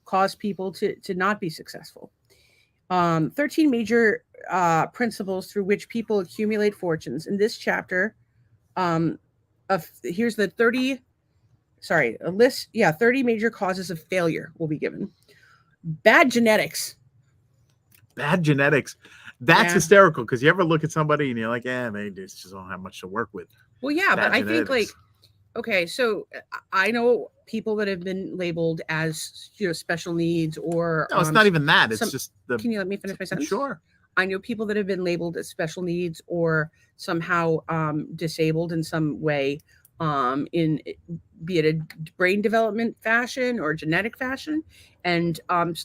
cause people to not be successful. 13 major principles through which people accumulate fortunes. In this chapter, here's the 30 major causes of failure will be given. Bad genetics. That's hysterical because you ever look at somebody and you're like, they just don't have much to work with. Well, yeah, but I think like, okay, so I know people that have been labeled as special needs or no, it's not even that. It's just Can you let me finish my sentence? Sure. I know people that have been labeled as special needs or somehow disabled in some way, in be it a brain development fashion or genetic fashion, and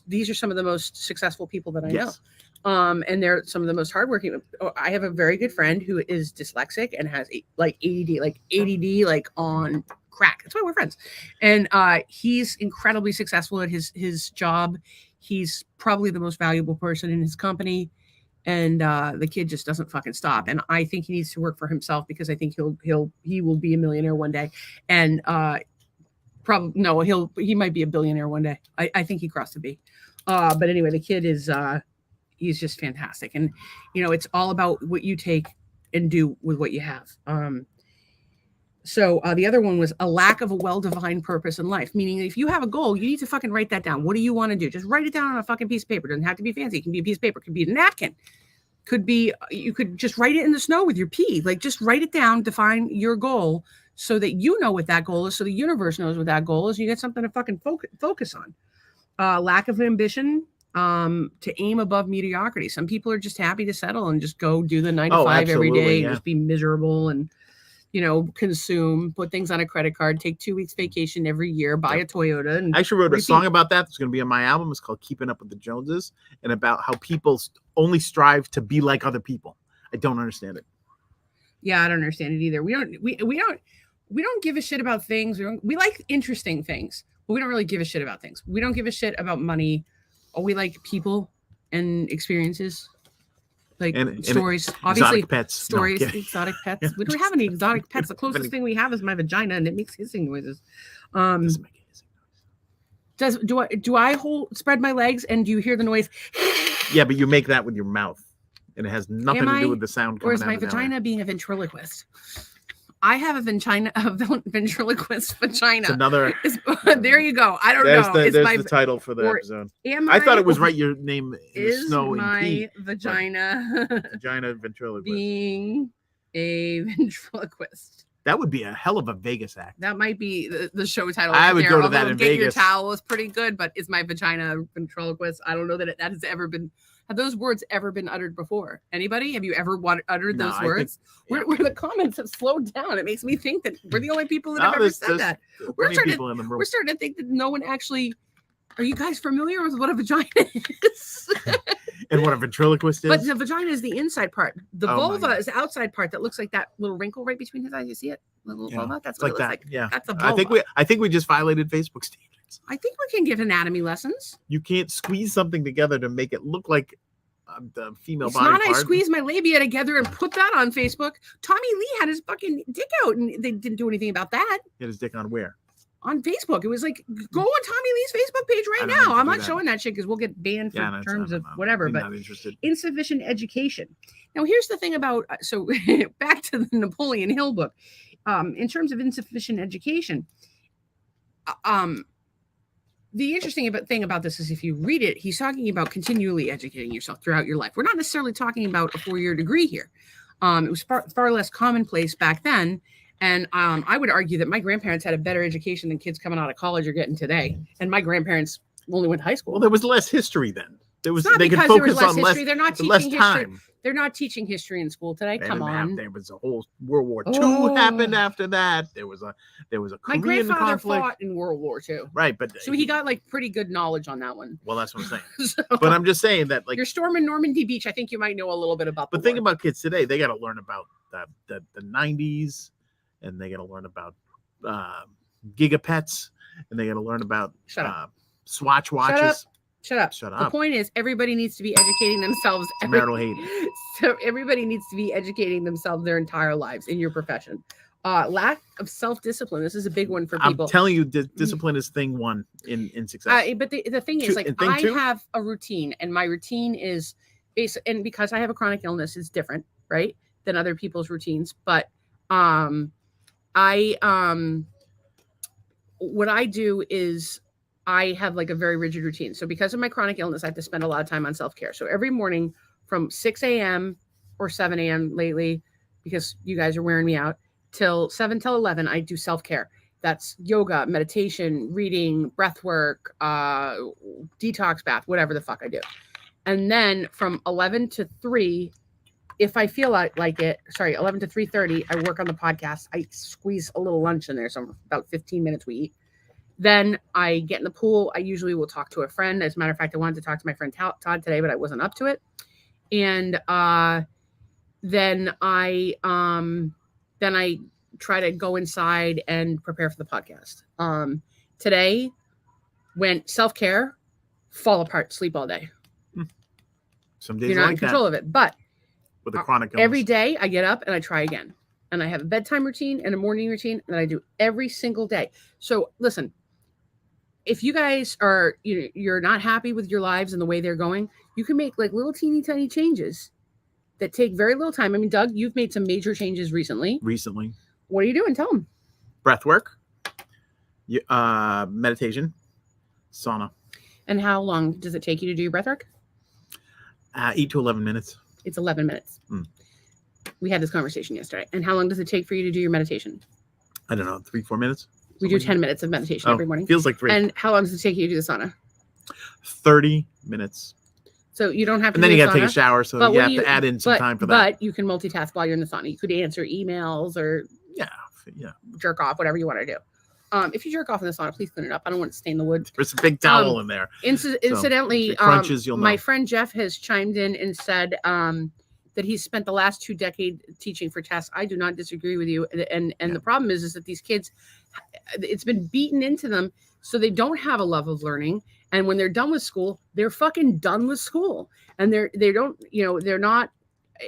these are some of the most successful people that I know. And they're some of the most hardworking. I have a very good friend who is dyslexic and has ADD, like on crack. That's why we're friends. And he's incredibly successful at his job. He's probably the most valuable person in his company. And the kid just doesn't fucking stop. And I think he needs to work for himself because I think he will be a millionaire one day. And he might be a billionaire one day. I think he crossed the B. But anyway, the kid is he's just fantastic. And it's all about what you take and do with what you have. So the other one was a lack of a well-defined purpose in life, meaning if you have a goal, you need to fucking write that down. What do you want to do? Just write it down on a fucking piece of paper. It doesn't have to be fancy. It can be a piece of paper. It can be a napkin. could be, you could just write it in the snow with your pee. Like, just write it down, define your goal so that you know what that goal is, so the universe knows what that goal is. You get something to fucking focus on. Lack of ambition, to aim above mediocrity. Some people are just happy to settle and just go do the 9 to 5 every day and just be miserable and, consume, put things on a credit card, take 2 weeks vacation every year, buy a Toyota. And I actually wrote a song about that. It's going to be on my album. It's called Keeping Up with the Joneses, and about how people only strive to be like other people. I don't understand it. Yeah, I don't understand it either. We don't give a shit about things. We like interesting things, but we don't really give a shit about things. We don't give a shit about money. We like people and experiences. Like stories, obviously exotic pets. Stories, exotic pets. Yeah. We don't have any exotic pets. The closest thing we have is my vagina, and it makes hissing noises. Do I spread my legs and do you hear the noise? Yeah, but you make that with your mouth, and it has nothing to do with the sound coming out. Or is my vagina being a ventriloquist? I have a ventriloquist vagina. It's another. There you go. I don't know. There's the title for the episode. I thought it was right. Your name is snow my vagina. Vagina ventriloquist. Being a ventriloquist. That would be a hell of a Vegas act. That might be the show title. I would go to that in Get Vegas. Your Towel is pretty good, but is my vagina ventriloquist? I don't know that that has ever been. Have those words ever been uttered before? Anybody? Have you ever uttered those words? Where the comments have slowed down. It makes me think that we're the only people that have ever said that. We're starting to think that no one actually. Are you guys familiar with what a vagina is? And what a ventriloquist is? But the vagina is the inside part. The vulva is the outside part that looks like that little wrinkle right between his eyes. You see it? Little vulva? That's what it looks like. Yeah. That's a vulva. I think we just violated Facebook standards. I think we can give anatomy lessons. You can't squeeze something together to make it look like the female body part. It's not I squeeze my labia together and put that on Facebook. Tommy Lee had his fucking dick out and they didn't do anything about that. He had his dick on where? On Facebook. It was like, go on Tommy Lee's Facebook page right now. I'm not showing that shit because we'll get banned for terms of whatever. But not interested. Insufficient education. Now, here's the thing about, so back to the Napoleon Hill book. In terms of insufficient education, the interesting thing about this is if you read it, he's talking about continually educating yourself throughout your life. We're not necessarily talking about a 4-year degree here. It was far less commonplace back then. And I would argue that my grandparents had a better education than kids coming out of college are getting today. And my grandparents only went to high school. Well, there was less history then. There was, they could focus on less. They're not teaching history. Time. They're not teaching history in school today. Come on. There was a whole World War II happened after that. There was a Korean my grandfather conflict. fought in World War II. Right, but so he got like pretty good knowledge on that one. Well, that's what I'm saying. But I'm just saying that like you're storming Normandy Beach. I think you might know a little bit about. But think about kids today. They got to learn about the 90s, and they got to learn about gigapets, and they got to learn about Swatch watches. Shut up. The point is, everybody needs to be educating themselves. Marital hate. So everybody needs to be educating themselves their entire lives in your profession. Lack of self-discipline. This is a big one for people. I'm telling you, discipline is thing one in success. But the thing is, like, I have a routine, and my routine is and because I have a chronic illness, it's different, right, than other people's routines. But what I do is I have like a very rigid routine. So because of my chronic illness, I have to spend a lot of time on self-care. So every morning from 6 a.m. or 7 a.m. lately, because you guys are wearing me out, till 11, I do self-care. That's yoga, meditation, reading, breath work, detox bath, whatever the fuck I do. And then from 11 to 3, if I feel like it, 11 to 3:30, I work on the podcast. I squeeze a little lunch in there. So about 15 minutes we eat. Then I get in the pool. I usually will talk to a friend. As a matter of fact, I wanted to talk to my friend Todd today, but I wasn't up to it. And then I try to go inside and prepare for the podcast. Today went self-care, fall apart, sleep all day. Some days you're not in control of it, but with a chronic illness. Every day I get up and I try again. And I have a bedtime routine and a morning routine that I do every single day. So listen, if you guys are, you're not happy with your lives and the way they're going, you can make like little teeny tiny changes that take very little time. I mean, Doug, you've made some major changes recently. What are you doing? Tell them. Breath work, meditation, sauna. And how long does it take you to do your breath work? 8 to 11 minutes. It's 11 minutes. We had this conversation yesterday. And how long does it take for you to do your meditation? I don't know, 3-4 minutes. We do 10 minutes of meditation every morning. Feels like 3. And how long does it take you to do the sauna? 30 minutes. So you don't have to. And then you got to take a shower, so you have to add in some time for that. But you can multitask while you're in the sauna. You could answer emails or jerk off, whatever you want to do. If you jerk off in the sauna, please clean it up. I don't want it to stain the wood. There's a big towel in there. Incidentally, crunches, my friend Jeff has chimed in and said that he's spent the last 2 decades teaching for tests. I do not disagree with you. And the problem is that these kids, it's been beaten into them, so they don't have a love of learning. And when they're done with school, they're fucking done with school. And they're not,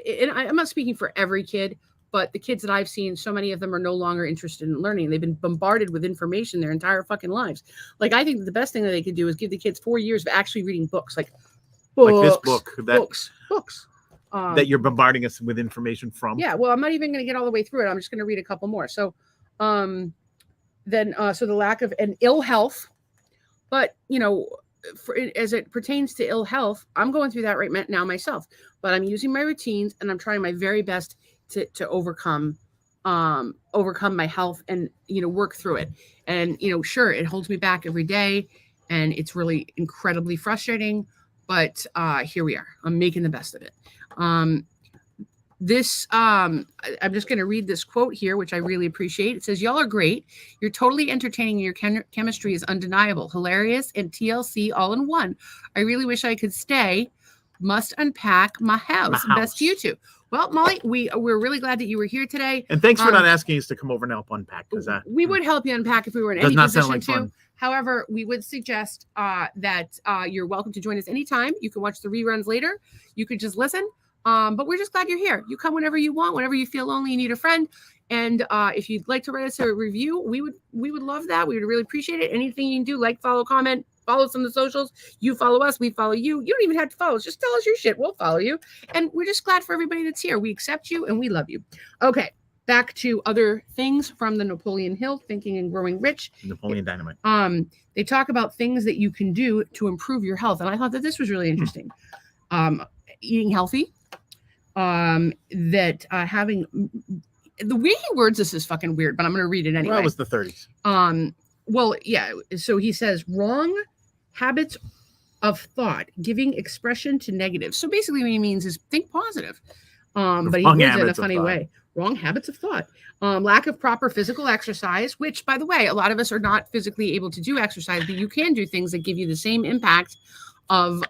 and I'm not speaking for every kid, but the kids that I've seen, so many of them are no longer interested in learning. They've been bombarded with information their entire fucking lives. Like, I think the best thing that they could do is give the kids 4 years of actually reading books, like this book, books. That you're bombarding us with information from. Yeah, well, I'm not even going to get all the way through it. I'm just going to read a couple more. So, so the lack of an ill health, but as it pertains to ill health, I'm going through that right now myself. But I'm using my routines and I'm trying my very best to overcome my health and work through it. And sure, it holds me back every day, and it's really incredibly frustrating. But here we are. I'm making the best of it. I'm just going to read this quote here, which I really appreciate. It says, "Y'all are great. You're totally entertaining. Your chemistry is undeniable, hilarious, and TLC all in one. I really wish I could stay. Must unpack my house. Best to you two." Well, Molly, we're really glad that you were here today. And thanks for not asking us to come over and help unpack, because we would help you unpack if we were in any position to. However, we would suggest that you're welcome to join us anytime. You can watch the reruns later. You could just listen. But we're just glad you're here. You come whenever you want, whenever you feel lonely, you need a friend. And if you'd like to write us a review, we would love that. We would really appreciate it. Anything you can do, like, follow, comment, follow us on the socials. You follow us, we follow you. You don't even have to follow us. Just tell us your shit. We'll follow you. And we're just glad for everybody that's here. We accept you and we love you. Okay, back to other things from the Napoleon Hill, Thinking and Growing Rich. Napoleon Dynamite. They talk about things that you can do to improve your health. And I thought that this was really interesting. Eating healthy. That having the way he words this is fucking weird, but I'm going to read it anyway. Well, it was the 30s. Well, yeah. So he says wrong habits of thought, giving expression to negatives. So basically what he means is think positive. But he words it in a funny way. Wrong habits of thought. Lack of proper physical exercise, which, by the way, a lot of us are not physically able to do exercise, but you can do things that give you the same impact of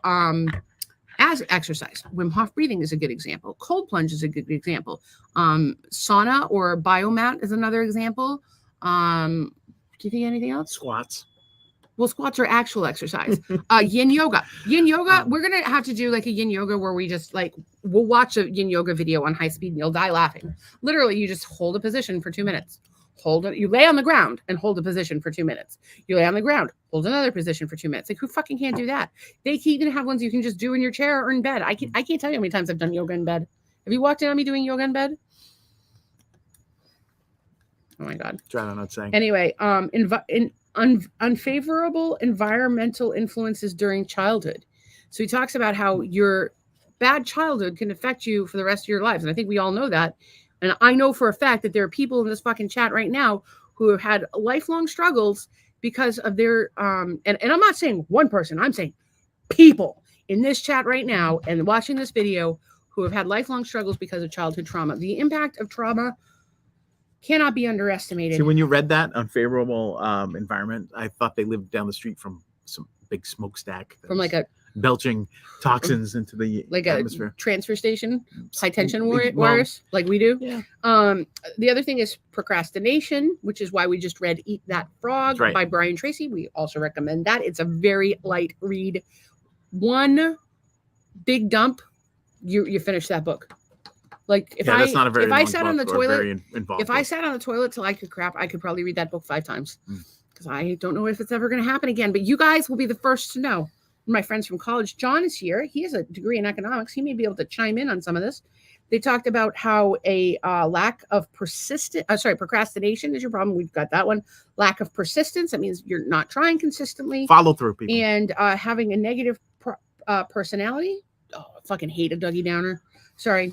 as exercise. Wim Hof breathing is a good example. Cold plunge is a good example. Sauna or biomat is another example. Do you think anything else? Squats. Well, squats are actual exercise. Yin yoga. Yin yoga, we're going to have to do like a yin yoga where we just we'll watch a yin yoga video on high speed and you'll die laughing. Literally, you just hold a position for 2 minutes. Hold it. You lay on the ground and hold a position for 2 minutes. You lay on the ground, hold another position for 2 minutes. Like, who fucking can't do that? They can even have ones you can just do in your chair or in bed. I can't tell you how many times I've done yoga in bed. Have you walked in on me doing yoga in bed? Oh my God. Try not saying. Anyway, unfavorable environmental influences during childhood. So he talks about how your bad childhood can affect you for the rest of your lives. And I think we all know that. And I know for a fact that there are people in this fucking chat right now who have had lifelong struggles because of their, and I'm not saying one person, I'm saying people in this chat right now and watching this video who have had lifelong struggles because of childhood trauma. The impact of trauma cannot be underestimated. See, when you read that unfavorable environment, I thought they lived down the street from some big smokestack. From like a belching toxins into the atmosphere. A transfer station, high tension wires, like we do. Yeah. The other thing is procrastination, which is why we just read Eat That Frog by Brian Tracy. We also recommend that. It's a very light read. One big dump, you finish that book. Like if I sat on the toilet, if I sat on the toilet till I could crap, I could probably read that book 5 times because I don't know if it's ever going to happen again. But you guys will be the first to know. My friends from college, John is here. He has a degree in economics. He may be able to chime in on some of this. They talked about how a lack of procrastination is your problem. We've got that one. Lack of persistence. That means you're not trying consistently. Follow through, people. And having a negative personality. Oh, I fucking hate a Dougie Downer. Sorry.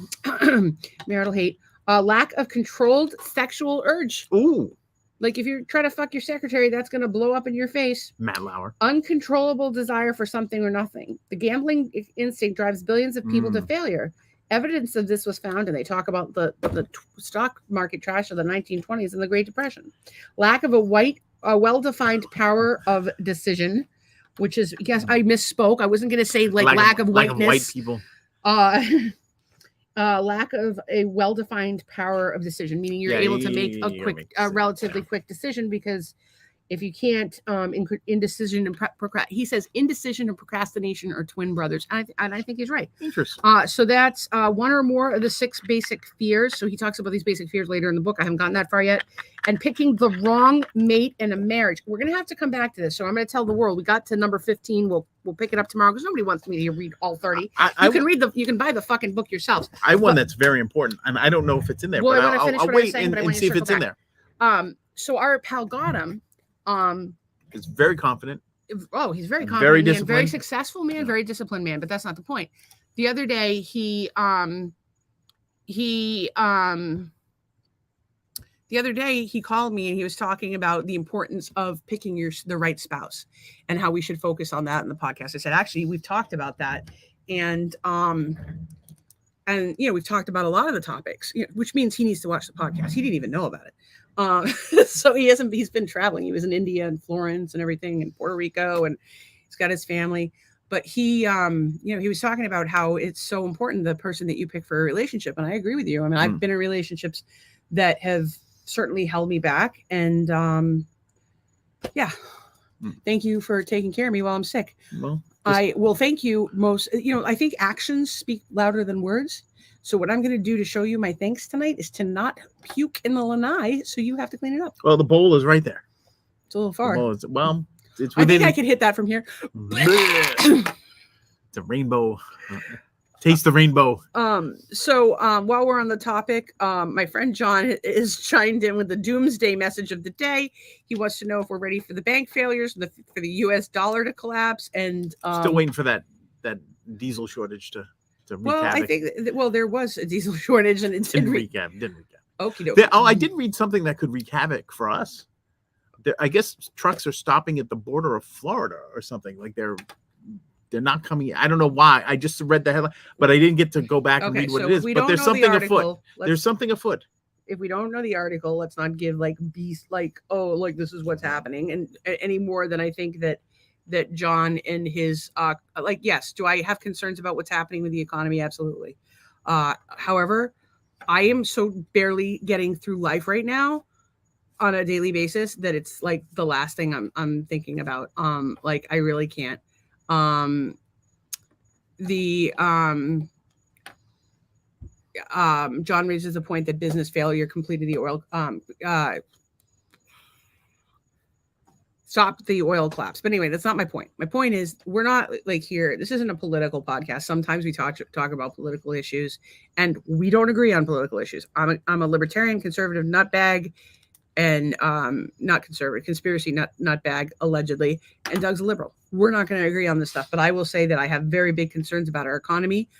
Marital hate. Lack of controlled sexual urge. Ooh. Like if you try to fuck your secretary, that's going to blow up in your face. Matt Lauer. Uncontrollable desire for something or nothing. The gambling instinct drives billions of people to failure. Evidence of this was found, and they talk about the stock market crash of the 1920s and the Great Depression. Lack of a well-defined power of decision, which is, yes, I misspoke. I wasn't going to say lack of whiteness. Lack of white people. Lack of a well-defined power of decision, meaning you're able to make a relatively quick decision, because if you can't, indecision and he says indecision and procrastination are twin brothers, and I think he's right. Interesting. So that's one or more of the 6 basic fears. So he talks about these basic fears later in the book. I haven't gotten that far yet. And picking the wrong mate in a marriage. We're gonna have to come back to this. So I'm gonna tell the world. We got to number 15. We'll pick it up tomorrow, because nobody wants me to read all 30. You can buy the fucking book yourselves. That's very important, and I don't know if it's in there. Well, but I'll wait and see if it's in there. So our pal Gotham, is very confident. Oh, he's very confident, very man, very successful man, very disciplined man. But that's not the point. The other day, he called me and he was talking about the importance of picking the right spouse and how we should focus on that in the podcast. I said, actually, we've talked about that, and we've talked about a lot of the topics, which means he needs to watch the podcast. He didn't even know about it. So he's been traveling. He was in India and Florence and everything, and Puerto Rico, and he's got his family. But he, he was talking about how it's so important, the person that you pick for a relationship. And I agree with you. I mean, I've been in relationships that have certainly held me back. And thank you for taking care of me while I'm sick. Well, I will thank you most. I think actions speak louder than words. So what I'm going to do to show you my thanks tonight is to not puke in the lanai, so you have to clean it up. Well, the bowl is right there. It's a little far. It's within. I think I could hit that from here. It's a rainbow. Taste the rainbow. So while we're on the topic, my friend John is chimed in with the doomsday message of the day. He wants to know if we're ready for the bank failures, for the U.S. dollar to collapse, and still waiting for that diesel shortage to wreak havoc. I think there was a diesel shortage, and it didn't wreak havoc. Okie dokie. I did read something that could wreak havoc for us. I guess trucks are stopping at the border of Florida or something. Like they're not coming. I don't know why. I just read the headline, but I didn't get to go back and read what it is. But there's something afoot. There's something afoot. If we don't know the article, let's not give this is what's happening, and any more than I think that John and his yes, do I have concerns about what's happening with the economy? Absolutely. However, I am so barely getting through life right now on a daily basis that it's like the last thing I'm thinking about. I really can't. John raises the point that business failure completed the oil stopped the oil collapse. But anyway, that's not my point. My point is we're not here. This isn't a political podcast. Sometimes we talk about political issues, and we don't agree on political issues. I'm a libertarian, conservative nutbag, and not conservative, conspiracy nutbag, allegedly. And Doug's a liberal. We're not going to agree on this stuff. But I will say that I have very big concerns about our economy.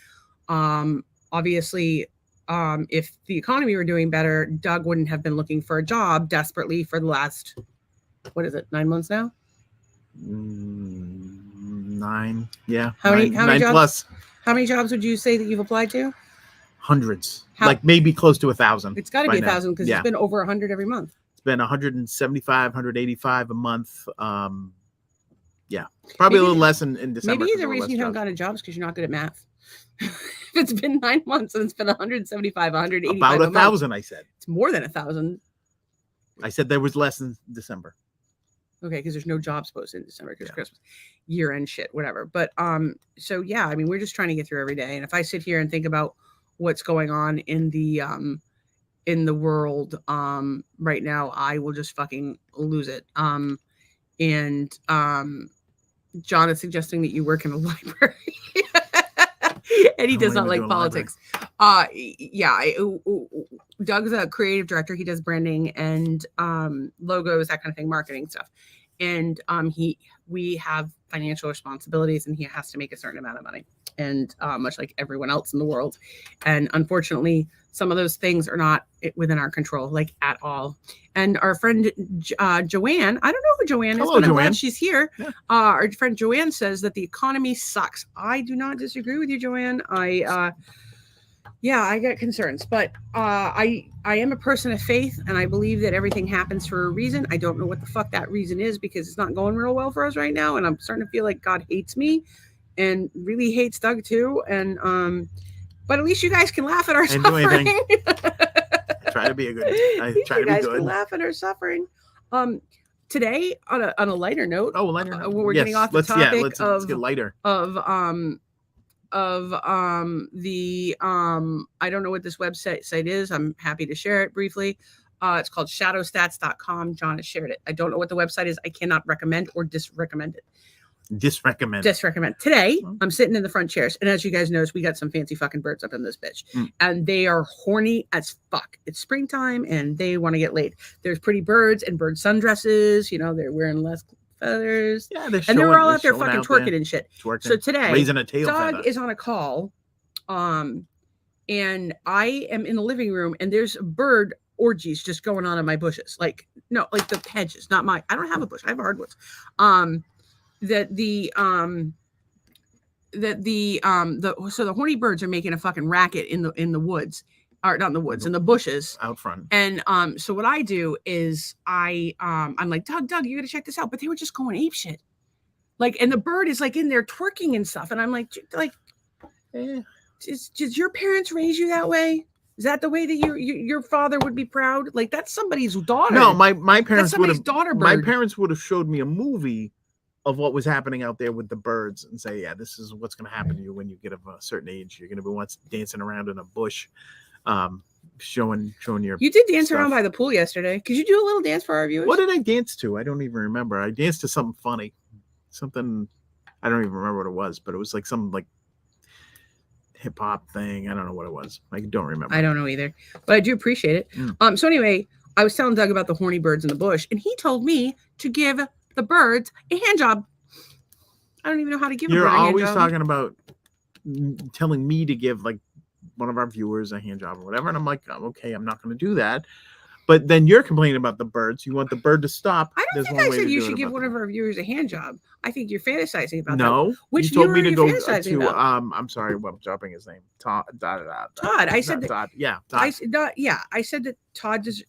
Obviously, if the economy were doing better, Doug wouldn't have been looking for a job desperately for the last, 9 months now? 9. Yeah. How many jobs? Plus. How many jobs would you say that you've applied to? Hundreds. Maybe close to 1,000. It's got to be 1,000 because it's been over 100 every month. It's been 175, 185 a month. Probably a little less in December. Maybe the reason you haven't gotten jobs because you're not good at math. If it's been 9 months and it's been 175, 185 about 1,000, I said. It's more than 1,000. I said there was less in December. Okay, because there's no jobs posted in December because Christmas, year-end shit, whatever. But so yeah, I mean, we're just trying to get through every day. And if I sit here and think about what's going on in the world right now, I will just fucking lose it. And John is suggesting that you work in a library. And he does not like politics. Doug's a creative director. He does branding and logos, that kind of thing, marketing stuff. And we have financial responsibilities, and he has to make a certain amount of money. and much like everyone else in the world. And unfortunately, some of those things are not within our control, like at all. And our friend Joanne, I don't know who Joanne is, but I'm glad she's here. Yeah. Our friend Joanne says that the economy sucks. I do not disagree with you, Joanne. I get concerns, but I am a person of faith, and I believe that everything happens for a reason. I don't know what the fuck that reason is, because it's not going real well for us right now, and I'm starting to feel like God hates me and really hates Doug too. And but at least you guys can laugh at our suffering. I try to be a good. I try to be good. Can laugh at our suffering. Today, on a lighter note. Oh, lighter note. We're getting off the topic let's get lighter. Of the I don't know what this website is. I'm happy to share it briefly. It's called shadowstats.com. John has shared it. I don't know what the website is. I cannot recommend or disrecommend it. Disrecommend. Today, I'm sitting in the front chairs, and as you guys notice, we got some fancy fucking birds up in this bitch, and they are horny as fuck. It's springtime, and they want to get laid. There's pretty birds and bird sundresses. They're wearing less feathers. Yeah, and they were all out there fucking twerking and shit. So today, raising a tail Doug feather. is on a call, and I am in the living room, and there's bird orgies just going on in my bushes. Like the hedges, not my. I don't have a bush. I have hardwoods. So the horny birds are making a fucking racket in the woods, or not in the woods, in the bushes out front. And so what I do is I'm like, Doug, you gotta check this out. But they were just going ape shit. Like, and the bird is like in there twerking and stuff. And I'm like, did your parents raise you that way? Is that the way that your father would be proud? Like, that's somebody's daughter. No, my parents would have. Daughter bird. My parents would have showed me a movie of what was happening out there with the birds and say, yeah, this is what's going to happen to you when you get of a certain age. You're going to be once dancing around in a bush, showing your. You did dance around by the pool yesterday. Could you do a little dance for our viewers? What did I dance to? I don't even remember. I danced to something funny, something I don't even remember what it was, but it was like some like hip hop thing. I don't know what it was. I don't remember. I don't know either, but I do appreciate it. So anyway, I was telling Doug about the horny birds in the bush, and he told me to give the birds a hand job. I don't even know how to give a bird a hand job. You're always talking about telling me to give like one of our viewers a hand job or whatever, and I'm like, okay, I'm not going to do that. But then you're complaining about the birds. You want the bird to stop. I don't think I said you should give one of our viewers a hand job. I think you're fantasizing about that. No, which you told me to go to about? I'm sorry, I'm dropping his name. Todd. I said that. Todd. Yeah. Todd. I said that Todd does,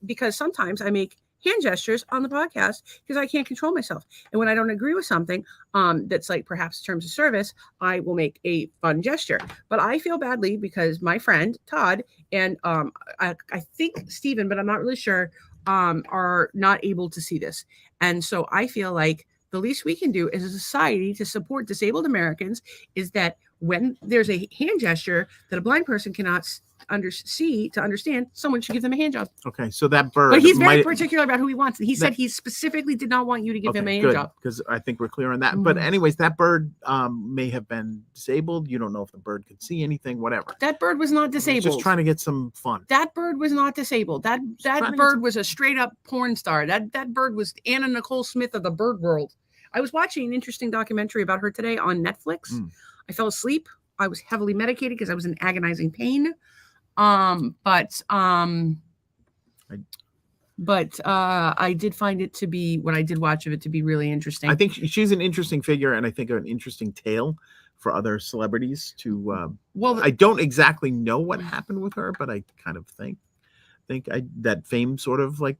because sometimes I make hand gestures on the podcast because I can't control myself. And when I don't agree with something that's like perhaps terms of service, I will make a fun gesture. But I feel badly because my friend Todd and I think Stephen, but I'm not really sure, are not able to see this. And so I feel like the least we can do as a society to support disabled Americans is that when there's a hand gesture that a blind person cannot understand, someone should give them a hand job. Okay, so that bird. But he's very particular about who he wants. He said he specifically did not want you to give him a hand job. Because I think we're clear on that. But anyways, that bird may have been disabled. You don't know if the bird could see anything, whatever. That bird was not disabled. Just trying to get some fun. That bird was not disabled. That bird was a straight up porn star. That bird was Anna Nicole Smith of the bird world. I was watching an interesting documentary about her today on Netflix. I fell asleep. I was heavily medicated because I was in agonizing pain. But I did find it to be, when I did watch of it, to be really interesting. I think she's an interesting figure, and I think an interesting tale for other celebrities to. I don't exactly know what happened with her, but I kind of think that fame sort of like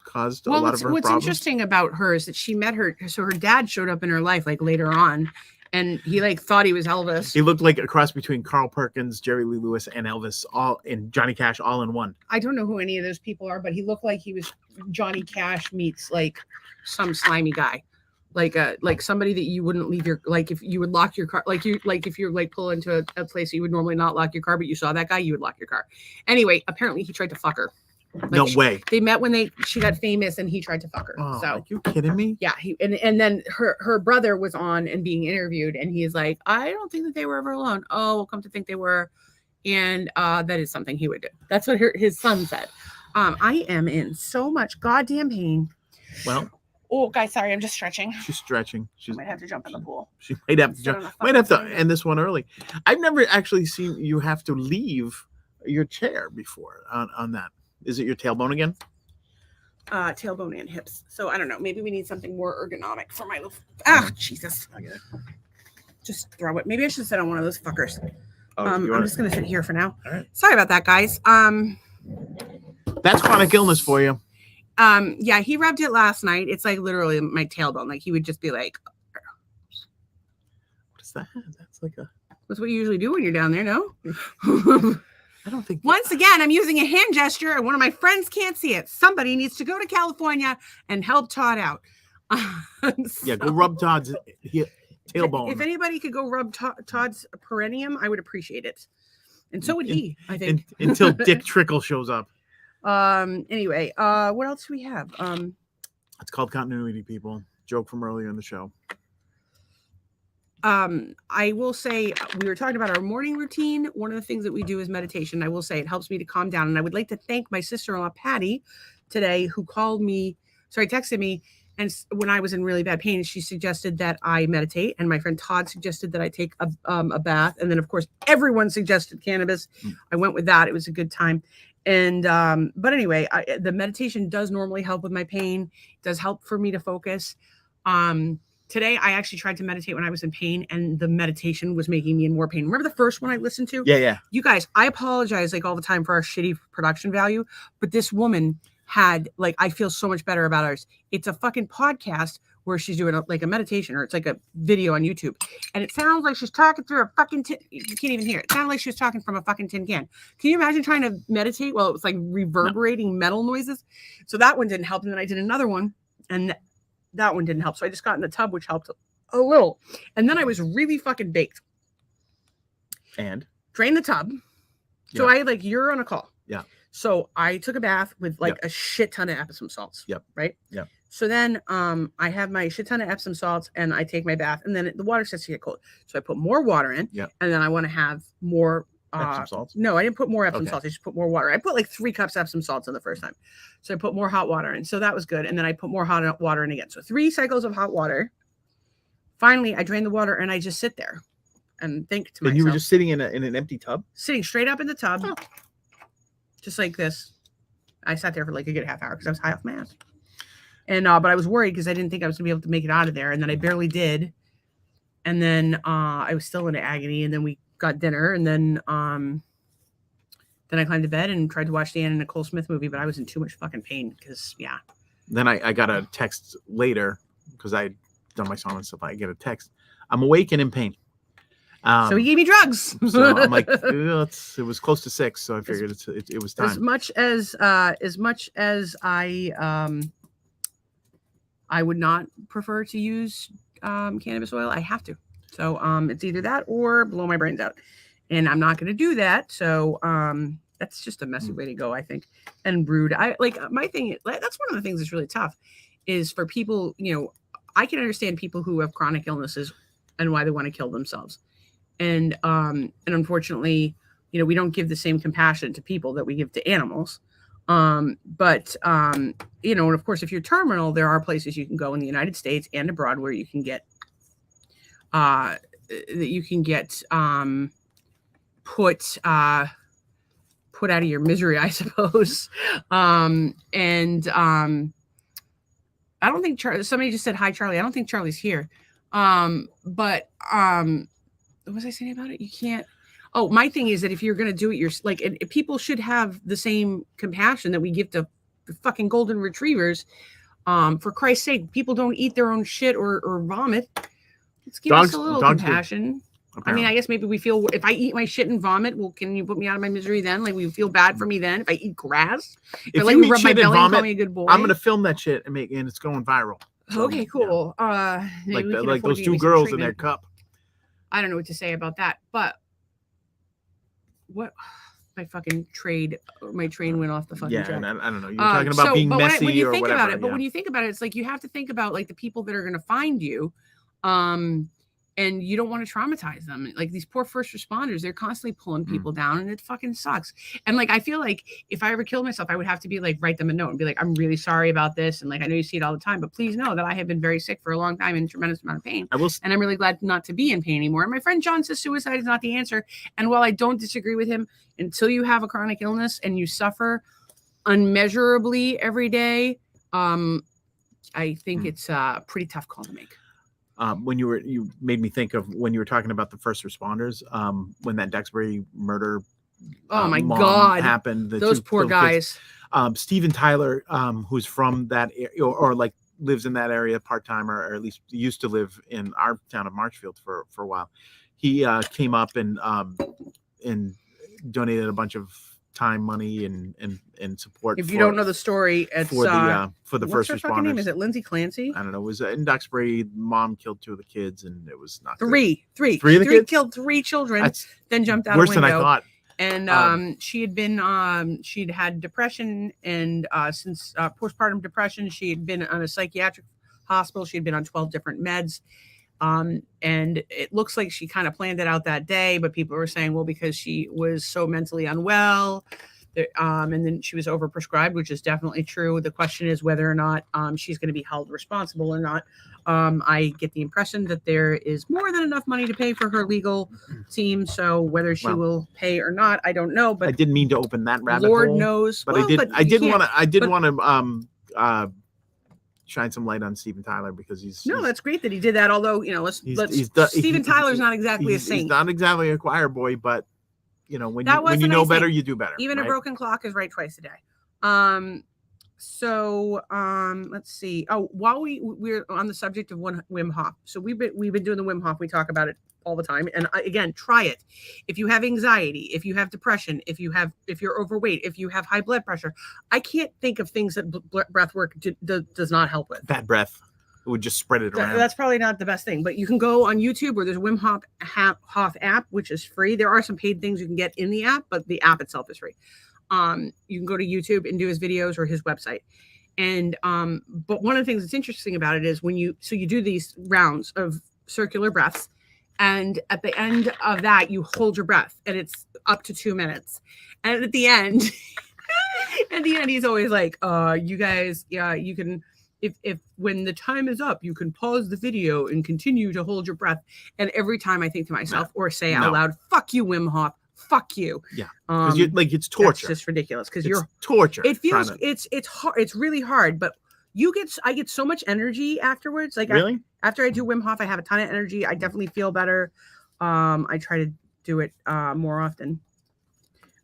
caused a lot of her what's problems. Interesting about her is that she met her. So her dad showed up in her life like later on. And he like thought he was Elvis. He looked like a cross between Carl Perkins, Jerry Lee Lewis, and Elvis, all in Johnny Cash, all in one. I don't know who any of those people are, but he looked like he was Johnny Cash meets like some slimy guy, like somebody that you wouldn't leave your, like if you would lock your car, if you're like pull into a place you would normally not lock your car, but you saw that guy, you would lock your car. Anyway, apparently he tried to fuck her. Like no way. They met when she got famous, and he tried to fuck her. Oh, so are you kidding me? Yeah, and then her brother was on and being interviewed, and he's like, I don't think that they were ever alone. Oh, well, come to think they were, and that is something he would do. That's what his son said. I am in so much goddamn pain. Well, Oh, guys, sorry, I'm just stretching. She's stretching. I might have to jump in the pool. She might have to jump. Might have to end this one early. I've never actually seen you have to leave your chair before on that. Is it your tailbone again? Tailbone and hips. So I don't know. Maybe we need something more ergonomic for my little. Ah, Jesus. I get it. Just throw it. Maybe I should sit on one of those fuckers. Oh, I'm just gonna sit here for now. All right. Sorry about that, guys. That's chronic illness for you. Yeah, he rubbed it last night. It's like literally my tailbone. Like he would just be like, what is that? That's like a. That's what you usually do when you're down there, no? I don't think. Once again, I'm using a hand gesture, and one of my friends can't see it. Somebody needs to go to California and help Todd out. Yeah, go rub Todd's tailbone. If anybody could go rub Todd's perineum, I would appreciate it. And so would he, I think. Until Dick Trickle shows up. Anyway, what else do we have? It's called continuity, people. Joke from earlier in the show. I will say we were talking about our morning routine. One of the things that we do is meditation. I will say it helps me to calm down. And I would like to thank my sister-in-law, Patty, today, who texted me. And when I was in really bad pain, she suggested that I meditate. And my friend Todd suggested that I take a bath. And then, of course, everyone suggested cannabis. I went with that. It was a good time. And but anyway, the meditation does normally help with my pain. It does help for me to focus. Today, I actually tried to meditate when I was in pain, and the meditation was making me in more pain. Remember the first one I listened to? Yeah. You guys, I apologize like all the time for our shitty production value, but this woman had like, I feel so much better about ours. It's a fucking podcast where she's doing a meditation, or it's like a video on YouTube. And it sounds like she's talking through a fucking you can't even hear it. It sounded like she was talking from a fucking tin can. Can you imagine trying to meditate while it was like reverberating metal noises? So that one didn't help. And then I did another one, and that one didn't help. So I just got in the tub, which helped a little. And then I was really fucking baked. And? Drained the tub. So you're on a call. Yeah. So I took a bath with a shit ton of Epsom salts. Yep. Right? Yep. So then I have my shit ton of Epsom salts, and I take my bath, and then the water starts to get cold. So I put more water in. Yep. And then I want to have more Epsom salts? No, I didn't put more Epsom salts. I just put more water. I put like 3 cups Epsom salts in the first time. So I put more hot water in. So that was good. And then I put more hot water in again. So 3 cycles of hot water. Finally, I drain the water, and I just sit there and think to myself. And you were just sitting in an empty tub? Sitting straight up in the tub. Oh. Just like this. I sat there for like a good half hour because I was high off my ass. And but I was worried because I didn't think I was gonna be able to make it out of there. And then I barely did. And then I was still in agony. And then we got dinner. And then I climbed to bed and tried to watch the Anna Nicole Smith movie, but I was in too much fucking pain because Then I got a text later because I had done my song and stuff. I get a text. I'm awake and in pain. So he gave me drugs. So I'm like, it was close to 6, so I figured it was time. As much as I would not prefer to use cannabis oil, I have to. So it's either that or blow my brains out, and I'm not going to do that. So that's just a messy way to go, I think, and rude. My thing. That's one of the things that's really tough, is for people. I can understand people who have chronic illnesses and why they want to kill themselves. And unfortunately, we don't give the same compassion to people that we give to animals. And of course, if you're terminal, there are places you can go in the United States and abroad where you can get put out of your misery, I suppose. I don't think somebody just said hi, Charlie. I don't think Charlie's here. What was I saying about it? You can't. Oh, my thing is that if you're going to do it, people should have the same compassion that we give to fucking golden retrievers. For Christ's sake, people don't eat their own shit or vomit. Let's give us a little compassion. I mean, I guess maybe we feel if I eat my shit and vomit, well, can you put me out of my misery then? Like, we feel bad for me then if I eat grass. If I you rub my belly and vomit, call me a good boy. I'm gonna film that shit and it's going viral. So, okay, cool. Yeah. Like those 2 girls in their cup. I don't know what to say about that, but what my train went off the fucking track. I don't know. You're talking about being messy when you or think whatever. About it, but when you think about it, it's like you have to think about like the people that are going to find you, and and you don't want to traumatize them. Like these poor first responders, they're constantly pulling people down, and it fucking sucks. And like, I feel like if I ever killed myself, I would have to be like, write them a note and be like, I'm really sorry about this. And like, I know you see it all the time, but please know that I have been very sick for a long time in a tremendous amount of pain. And I'm really glad not to be in pain anymore. And my friend John says suicide is not the answer. And while I don't disagree with him, until you have a chronic illness and you suffer unmeasurably every day, I think it's a pretty tough call to make. When you made me think of when you were talking about the first responders, when that Duxbury murder my God happened, those poor guys. Steven Tyler, who's from that area, or like lives in that area part-time, or at least used to live in our town of Marshfield for a while. He came up and donated a bunch of time, money, and support. If you don't know the story, it's for the what's first her responders. Name? Is it Lindsay Clancy? I don't know. It was in Duxbury. Mom killed 2 of the kids, and it was not three of the kids? Killed 3 children. That's then jumped out worse a window. Than I thought. And she had been she'd had depression, and since postpartum depression, she had been on a psychiatric hospital. She had been on 12 different meds. And it looks like she kind of planned it out that day, but people were saying, well, because she was so mentally unwell, and then she was overprescribed, which is definitely true. The question is whether or not she's going to be held responsible or not. I get the impression that there is more than enough money to pay for her legal team. So whether she will pay or not, I don't know. But I didn't mean to open that rabbit hole. Lord knows. But I did want to shine some light on Steven Tyler, because he's that's great that he did that. Although, Steven Tyler's not exactly a saint. He's not exactly a choir boy, but when you know better, you do better. Even a broken clock is right twice a day. So let's see. Oh, while we're on the subject of Wim Hof, so we've been doing the Wim Hof. We talk about it all the time, and again, try it. If you have anxiety, if you have depression, if you're overweight, if you have high blood pressure, I can't think of things that breath work does not help with. Bad breath. It would just spread it around. That's probably not the best thing, but you can go on YouTube where there's a Wim Hof app, which is free. There are some paid things you can get in the app, but the app itself is free. You can go to YouTube and do his videos or his website. And but one of the things that's interesting about it is you do these rounds of circular breaths, and at the end of that you hold your breath, and it's up to 2 minutes. And at the end he's always like, you guys, you can, if when the time is up, you can pause the video and continue to hold your breath. And every time I think to myself or say out loud, fuck you, Wim Hof. Fuck you. Yeah. Because it's torture. It's just ridiculous. Because you're torture. It feels it's hard. It's really hard, but I get so much energy afterwards. Like really? After I do Wim Hof, I have a ton of energy. I definitely feel better. I try to do it more often.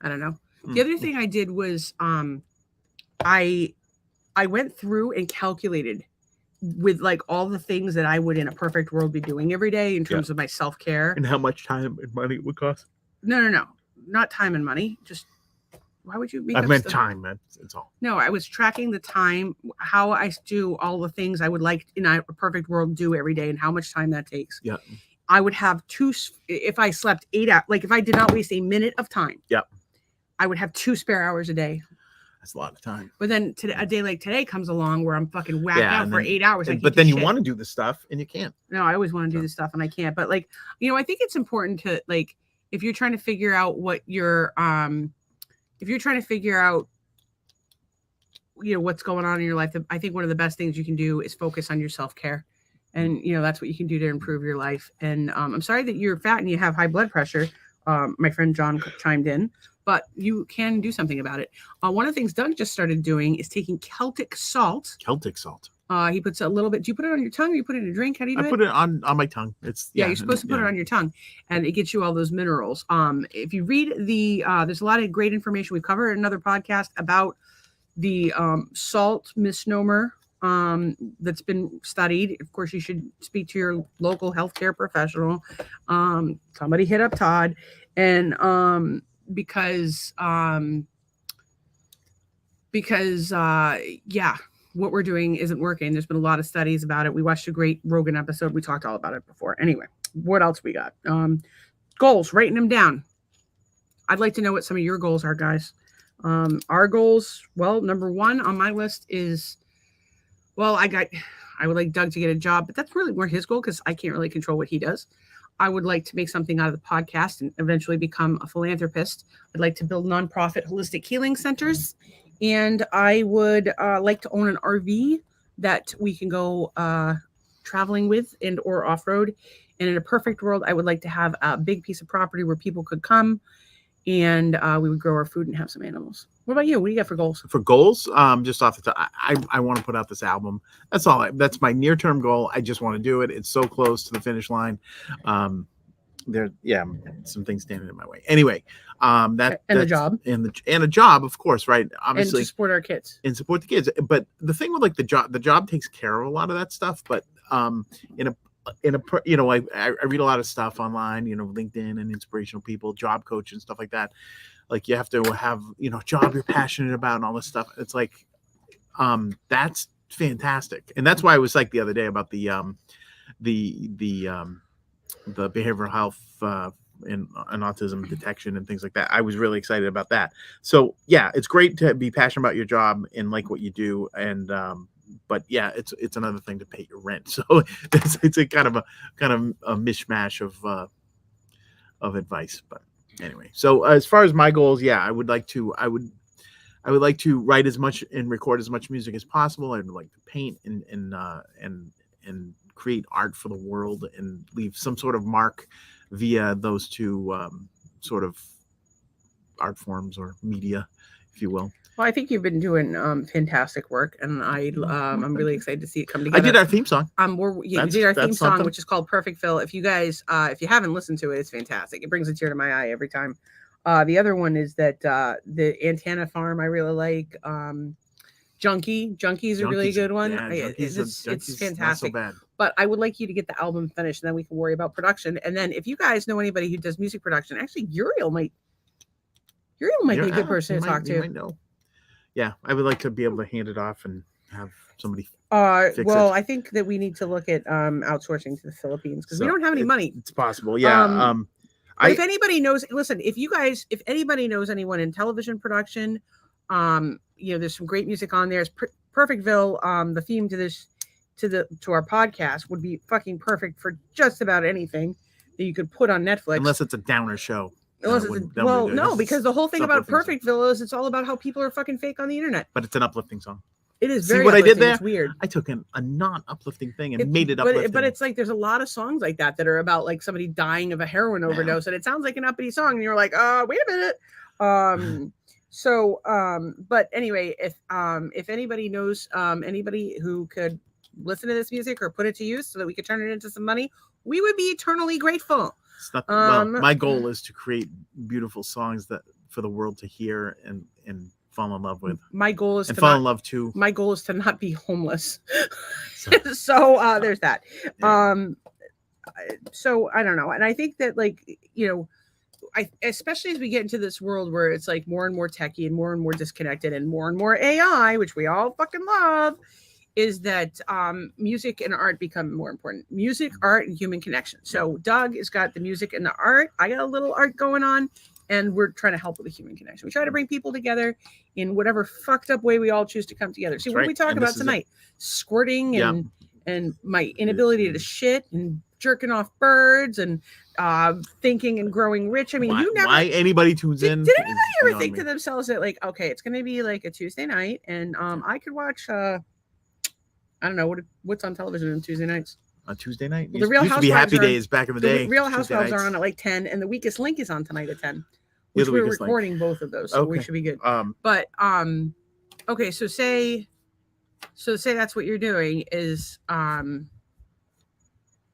I don't know. The other thing I did was I went through and calculated with like all the things that I would in a perfect world be doing every day in terms of my self-care. And how much time and money it would cost? No. Not time and money. Just why would you make I meant time, man. It's all. No, I was tracking the time, how I do all the things I would like in a perfect world do every day, and how much time that takes. Yeah. I would have if I slept 8 hours, like if I did not waste a minute of time. Yeah. I would have 2 spare hours a day. That's a lot of time. But then a day like today comes along where I'm fucking whacked out for 8 hours. But then you want to do the stuff and you can't. No, I always want to do this stuff and I can't. But like, I think it's important to like, if you're trying to figure out what your, if you're trying to figure out, what's going on in your life, I think one of the best things you can do is focus on your self-care. And, that's what you can do to improve your life. And I'm sorry that you're fat and you have high blood pressure. My friend John chimed in, but you can do something about it. One of the things Doug just started doing is taking Celtic salt. Celtic salt. He puts a little bit. Do you put it on your tongue or you put it in a drink? How do you do it? I put it on my tongue. You're supposed to put it on your tongue, and it gets you all those minerals. If you read there's a lot of great information. We've covered in another podcast about the salt misnomer that's been studied. Of course, you should speak to your local healthcare professional. Somebody hit up Todd, and because what we're doing isn't working. There's been a lot of studies about it. We watched a great Rogan episode. We talked all about it before. Anyway, what else we got? Goals, writing them down. I'd like to know what some of your goals are, guys. Our goals, well, number one on my list is, well, I would like Doug to get a job, but that's really more his goal because I can't really control what he does. I would like to make something out of the podcast and eventually become a philanthropist. I'd like to build nonprofit holistic healing centers. And I would like to own an RV that we can go traveling with and or off-road. And in a perfect world, I would like to have a big piece of property where people could come and we would grow our food and have some animals. What about you? What do you got for goals? For goals, just off the top, I want to put out this album. That's all. That's my near-term goal. I just want to do it. It's so close to the finish line. Some things standing in my way. Anyway, the job and a job, of course, right? Obviously, and to support our kids and support the kids. But the thing with like the job takes care of a lot of that stuff. But I read a lot of stuff online, LinkedIn and inspirational people, job coach and stuff like that. Like you have to have, job you're passionate about and all this stuff. It's like, that's fantastic. And that's why I was like the other day about the behavioral health and autism detection and things like that. I was really excited about that. So yeah, it's great to be passionate about your job and like what you do. And, but yeah, it's another thing to pay your rent. So it's a kind of a mishmash of advice. But anyway, so as far as my goals, yeah, I would like to write as much and record as much music as possible. I would like to paint and create art for the world and leave some sort of mark via those two sort of art forms or media, if you will. Well, I think you've been doing fantastic work, and I'm really excited to see it come together. I did our theme song. We did our theme song, which is called Perfect Phil. If you guys, if you haven't listened to it, it's fantastic. It brings a tear to my eye every time. The other one is that the Antenna Farm I really like. Junkie's a really good one. Yeah, it's fantastic. Not so bad. But I would like you to get the album finished, and then we can worry about production. And then if you guys know anybody who does music production, actually Uriel might be a good person to talk to. You might know. Yeah, I would like to be able to hand it off and have somebody fix it. I think that we need to look at outsourcing to the Philippines because we don't have any money. It's possible. Yeah. If anybody knows, listen, if anybody knows anyone in television production, there's some great music on there. It's Perfectville. The theme to our podcast would be fucking perfect for just about anything that you could put on Netflix. Unless it's a downer show. Because the whole thing about Perfectville is it's all about how people are fucking fake on the internet. But it's an uplifting song. It is very. See what I did there? It's weird. I took a non-uplifting thing and made it uplifting. But it's like there's a lot of songs like that are about like somebody dying of a heroin overdose, and it sounds like an uppity song, and you're like, wait a minute. But anyway, if anybody knows anybody who could listen to this music or put it to use so that we could turn it into some money, we would be eternally grateful. My goal is to create beautiful songs that for the world to hear and fall in love with. My goal is to fall in love too. My goal is to not be homeless. So there's that. Yeah. So I don't know, and I think that especially as we get into this world where it's like more and more techie and more disconnected and more AI, which we all fucking love, is that music and art become more important. Music, art, and human connection. So Doug has got the music and the art. I got a little art going on, and we're trying to help with the human connection. We try to bring people together in whatever fucked up way we all choose to come together. See, what are we talking about tonight? Squirting and my inability to shit and jerking off birds and thinking and growing rich. I mean, why anybody tunes in? Did anybody ever think to themselves that like, okay, it's going to be like a Tuesday night, and I could watch I don't know what's on television on Tuesday nights. On Tuesday night, well, the Real Housewives used to be Happy Days back in the day. The Real Housewives are on at like 10, and The Weakest Link is on tonight at 10. Which we're recording both of those, so we should be good. Okay, so say that's what you're doing is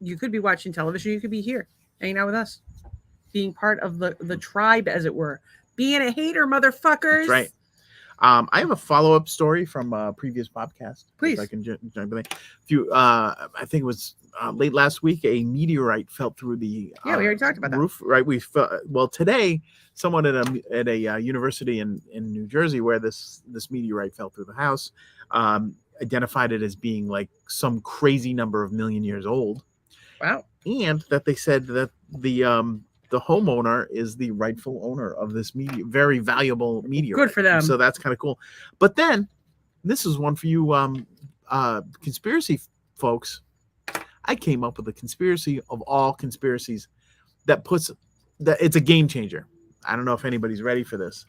you could be watching television, you could be here hanging out with us, being part of the tribe, as it were, being a hater, motherfuckers. That's right. I have a follow-up story from a previous podcast. Please. I can jump in. I think it was late last week, a meteorite fell through the we already talked about roof. Right. Today, someone at a university in New Jersey where this meteorite fell through the house identified it as being like some crazy number of million years old. Wow. And that they said that the homeowner is the rightful owner of this very valuable meteorite. Good for them. So that's kind of cool. But then, this is one for you conspiracy folks, I came up with a conspiracy of all conspiracies that it's a game changer. I don't know if anybody's ready for this.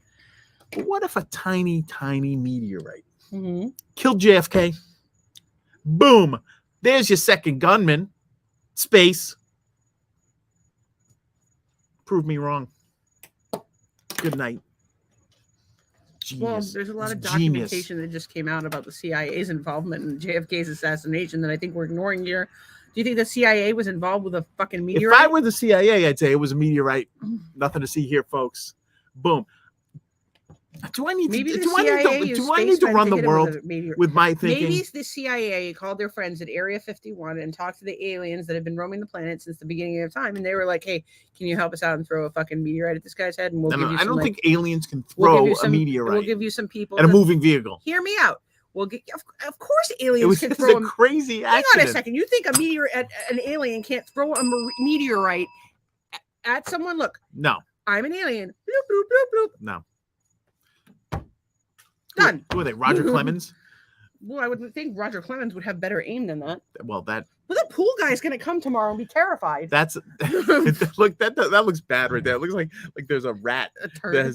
But what if a tiny, tiny meteorite killed JFK? Boom. There's your second gunman. Space. Prove me wrong. Good night. Genius. Well, there's a lot of documentation that just came out about the CIA's involvement in JFK's assassination that I think we're ignoring here. Do you think the CIA was involved with a fucking meteorite? If I were the CIA, I'd say it was a meteorite. Nothing to see here, folks. Boom. Do I need to run the world with my thinking? Maybe the CIA called their friends at Area 51 and talked to the aliens that have been roaming the planet since the beginning of time, and they were like, "Hey, can you help us out and throw a fucking meteorite at this guy's head?" And we'll give you some, I don't think aliens can throw a meteorite. We'll give you some people and a moving vehicle. Hear me out. Well, of course, aliens can throw a crazy accident. Hang on a second. You think an alien can't throw a meteorite at someone? Look. No. I'm an alien. Bloop, bloop, bloop, bloop. No. Done. Who are they? Roger Clemens? Well, I would think Roger Clemens would have better aim than that. Well, the pool guy's going to come tomorrow and be terrified. That looks bad right there. It looks like there's a rat. A turd. A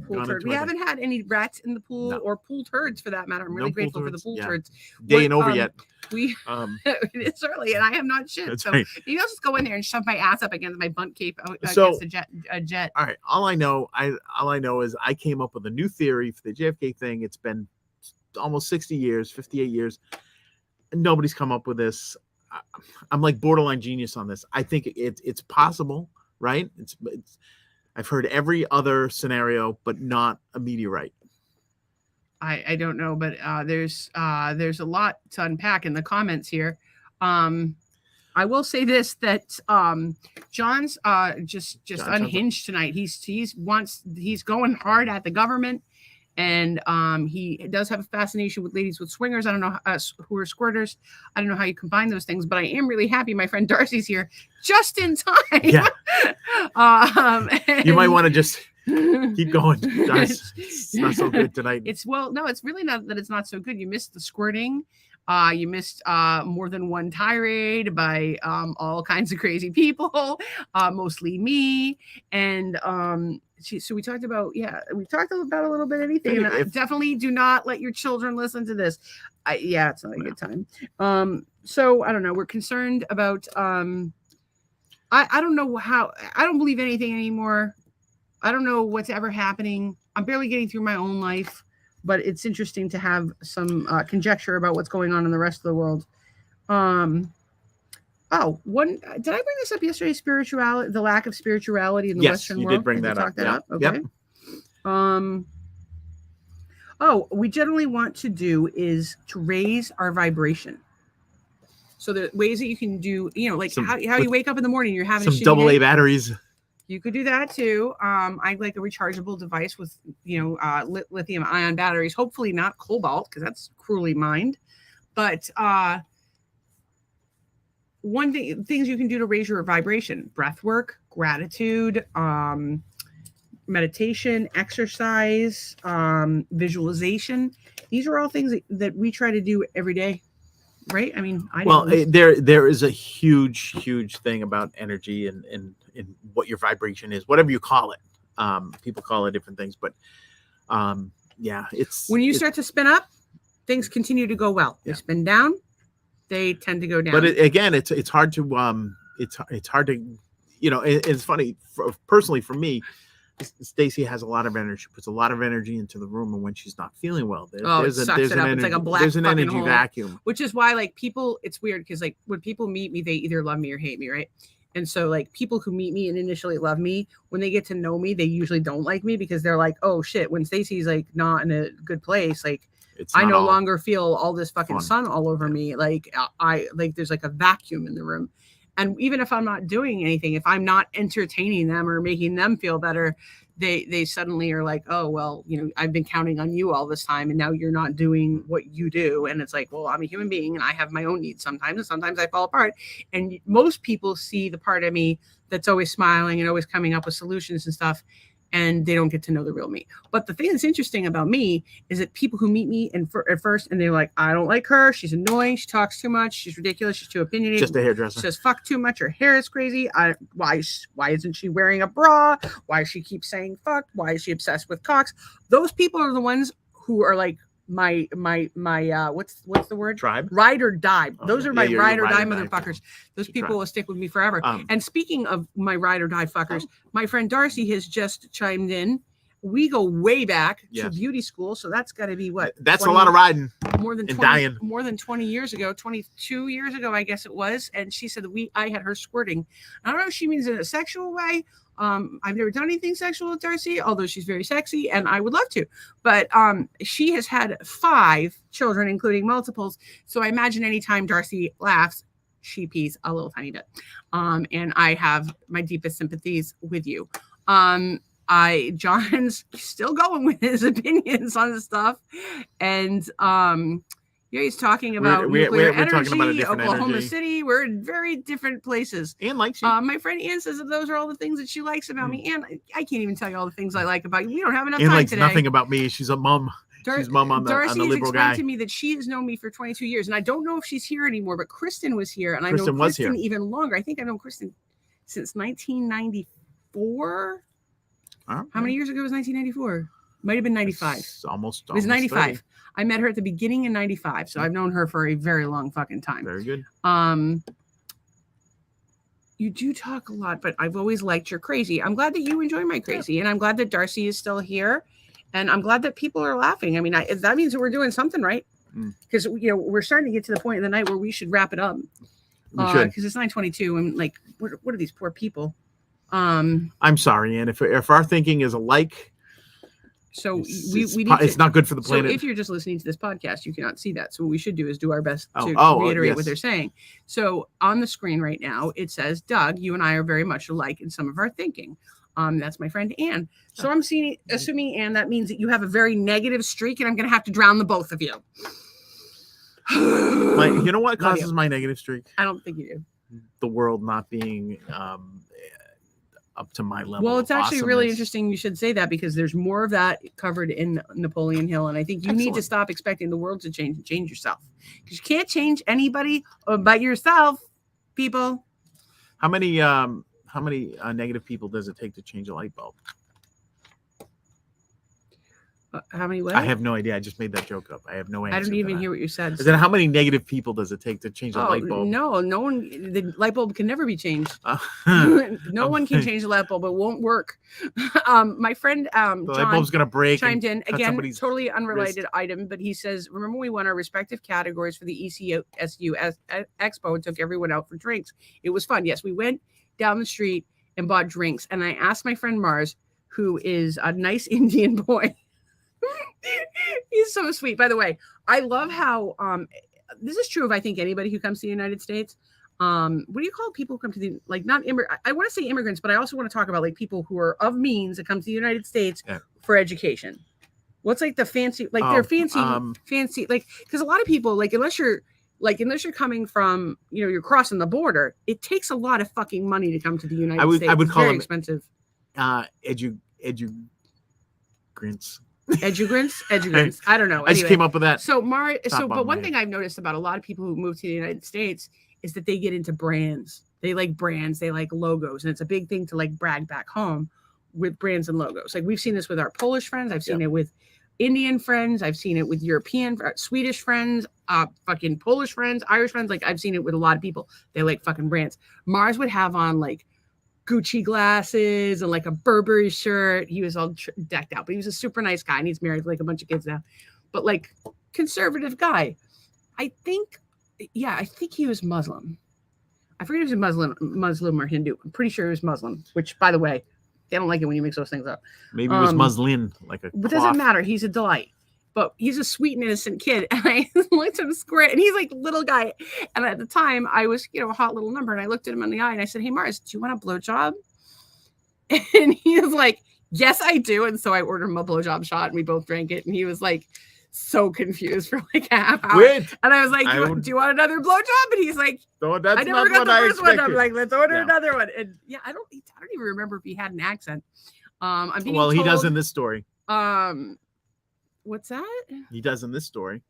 pool turd. We haven't had any rats in the pool or pool turds for that matter. I'm really grateful for the pool turds. Day ain't over yet. It's early and I have not shit. So right. Maybe I'll just go in there and shove my ass up against my bunt cape against a jet. All right. All I know is I came up with a new theory for the JFK thing. It's been almost 60 years, 58 years. Nobody's come up with this. I'm like borderline genius on this. I think it's possible, right? I've heard every other scenario, but not a meteorite. I don't know, but there's a lot to unpack in the comments here. I will say this, that John's just unhinged tonight. He's going hard at the government, and he does have a fascination with ladies with swingers. I don't know who are squirters. I don't know how you combine those things, but I am really happy my friend Darcy's here just in time. Yeah. You might want to just keep going. It's not so good tonight. It's really not that it's not so good. You missed the squirting. You missed more than one tirade by all kinds of crazy people, mostly me. And so we talked about a little bit of anything. And definitely do not let your children listen to this. It's not a good time. So I don't know. We're concerned about I don't know how. I don't believe anything anymore. I don't know what's ever happening. I'm barely getting through my own life, but it's interesting to have some conjecture about what's going on in the rest of the world. Did I bring this up yesterday? Spirituality, the lack of spirituality in the Western world. Yes, you did bring that up. Okay. Yep. We generally want to do is to raise our vibration. So the ways that you can do, how you wake up in the morning, you're having some AA batteries. You could do that too. I like a rechargeable device with, lithium ion batteries, hopefully not cobalt, because that's cruelly mined. But things you can do to raise your vibration: breath work, gratitude, meditation, exercise, visualization. These are all things that we try to do every day. Right. I mean, there is a huge thing about energy and what your vibration is, whatever you call it. People call it different things, but it's when you start to spin up, things continue to go well. They spin down, they tend to go down. But it's hard to it's hard to, it's funny personally for me. Stacey has a lot of energy, puts a lot of energy into the room, and when she's not feeling well, there's an energy vacuum. Which is why, people, it's weird because when people meet me, they either love me or hate me, right? And so people who meet me and initially love me, when they get to know me, they usually don't like me because they're like, oh shit, when Stacey's not in a good place, I no longer feel all this fucking sun all over me. There's a vacuum in the room. And even if I'm not doing anything, if I'm not entertaining them or making them feel better, they suddenly are like, oh, well, I've been counting on you all this time and now you're not doing what you do. And it's like, well, I'm a human being and I have my own needs sometimes. And sometimes I fall apart. And most people see the part of me that's always smiling and always coming up with solutions and stuff. and they don't get to know the real me. But the thing that's interesting about me is that people who meet me at first and they're like, I don't like her. She's annoying. She talks too much. She's ridiculous. She's too opinionated. Just a hairdresser. She says fuck too much. Her hair is crazy. Why isn't she wearing a bra? Why does she keep saying fuck? Why is she obsessed with cocks? Those people are the ones who are like my what's the word? Tribe. Ride or die. Those are my ride or die motherfuckers. motherfuckers. Those people will stick with me forever. And speaking of my ride or die fuckers, my friend Darcy has just chimed in. We go way back to beauty school, so that's got to be what? That's 20, a lot of riding. More than 20 years ago, 22 years ago, I guess it was. And she said that I had her squirting. I don't know if she means in a sexual way. I've never done anything sexual with Darcy, although she's very sexy and I would love to. But she has had 5 children, including multiples. So I imagine anytime Darcy laughs, she pees a little tiny bit. And I have my deepest sympathies with you. John's still going with his opinions on this stuff. And he's talking about nuclear energy, talking about a different Oklahoma energy. City. We're in very different places. Ann likes you. My friend Ann says that those are all the things that she likes about me. Ann, I can't even tell you all the things I like about you. We don't have enough Ann time likes today. Nothing about me. She's a mom. She's mom on the liberal guy. Explained to me that she has known me for 22 years, and I don't know if she's here anymore. But Kristen was here, and I know Kristen even longer. I think I've known Kristen since 1994. How many years ago was 1994? Might have been 95. Almost. It was 95. 30. I met her at the beginning in 95, so I've known her for a very long fucking time. Very good. You do talk a lot, but I've always liked your crazy. I'm glad that you enjoy my crazy, and I'm glad that Darcy is still here, and I'm glad that people are laughing. I mean, that means that we're doing something right, because we're starting to get to the point in the night where we should wrap it up. We should, because it's 9:22, and like, what are these poor people? I'm sorry, Ann. If our thinking is alike. So it's not good for the planet. So if you're just listening to this podcast, you cannot see that. So what we should do is do our best to reiterate what they're saying. So on the screen right now, it says, Doug, you and I are very much alike in some of our thinking. That's my friend Ann. So I'm assuming, Ann, that means that you have a very negative streak, and I'm going to have to drown the both of you. You know what causes my negative streak? I don't think you do. The world not being up to my level. Well, it's actually really interesting you should say that, because there's more of that covered in Napoleon Hill, and I think you need to stop expecting the world to change yourself, because you can't change anybody but yourself, people. How many negative people does it take to change a light bulb? How many what? I have no idea. I just made that joke up. I have no answer. I didn't even hear what you said. Then how many negative people does it take to change a light bulb? No one. The light bulb can never be changed. No one can change the light bulb. It won't work. My friend the light bulb's gonna break. Chimed in again. Totally unrelated item, but he says, "Remember we won our respective categories for the ECSU Expo and took everyone out for drinks. It was fun. Yes, we went down the street and bought drinks. And I asked my friend Mars, who is a nice Indian boy." He's so sweet. By the way, I love how this is true of I think anybody who comes to the United States. What do you call people who come to the I want to say immigrants, but I also want to talk about like people who are of means that come to the United States for education. What's like the fancy, like they're fancy, like, because a lot of people, like, unless you're coming from, you're crossing the border, it takes a lot of fucking money to come to the United States. I would call them expensive. Edugrants. I don't know. Anyway, I just came up with that. But one thing I've noticed about a lot of people who move to the United States is that they get into brands. They like brands. They like logos, and it's a big thing to like brag back home with brands and logos. Like we've seen this with our Polish friends. I've seen it with Indian friends. I've seen it with European, Swedish friends, fucking Polish friends, Irish friends. Like I've seen it with a lot of people. They like fucking brands. Mars would have on like Gucci glasses and like a Burberry shirt. He was all decked out, but he was a super nice guy, and he's married with like a bunch of kids now. But like conservative guy. I think he was Muslim. I forget if he was Muslim or Hindu. I'm pretty sure he was Muslim, which, by the way, they don't like it when you mix those things up. Maybe it was muslin, like a But it doesn't matter. He's a delight. But he's a sweet and innocent kid. And I looked at him square, and he's like a little guy. And at the time, I was, a hot little number. And I looked at him in the eye, and I said, "Hey, Mars, do you want a blowjob?" And he was like, "Yes, I do." And so I ordered him a blowjob shot, and we both drank it. And he was like so confused for like a half hour. Wait, and I was like, do you want another blowjob? And he's like, "No, that's I never got the first one." I'm like, "Let's order another one." And I don't even remember if he had an accent. I'm being Well, told, he does in this story. What's that? He does in this story.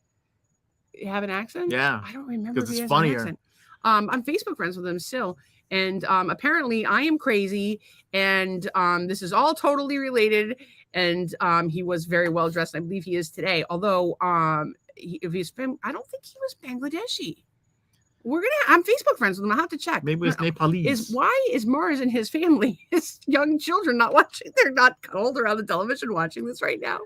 You have an accent? Yeah. I don't remember if Because he it's has funnier. an accent. I'm Facebook friends with him still. And apparently I am crazy. And this is all totally related. And he was very well dressed. I believe he is today. Although if he's I don't think he was Bangladeshi. I'm Facebook friends with him. I'll have to check. Maybe it's Nepalese. Why is Mars and his family, his young children, not watching? They're not cuddled around the television watching this right now.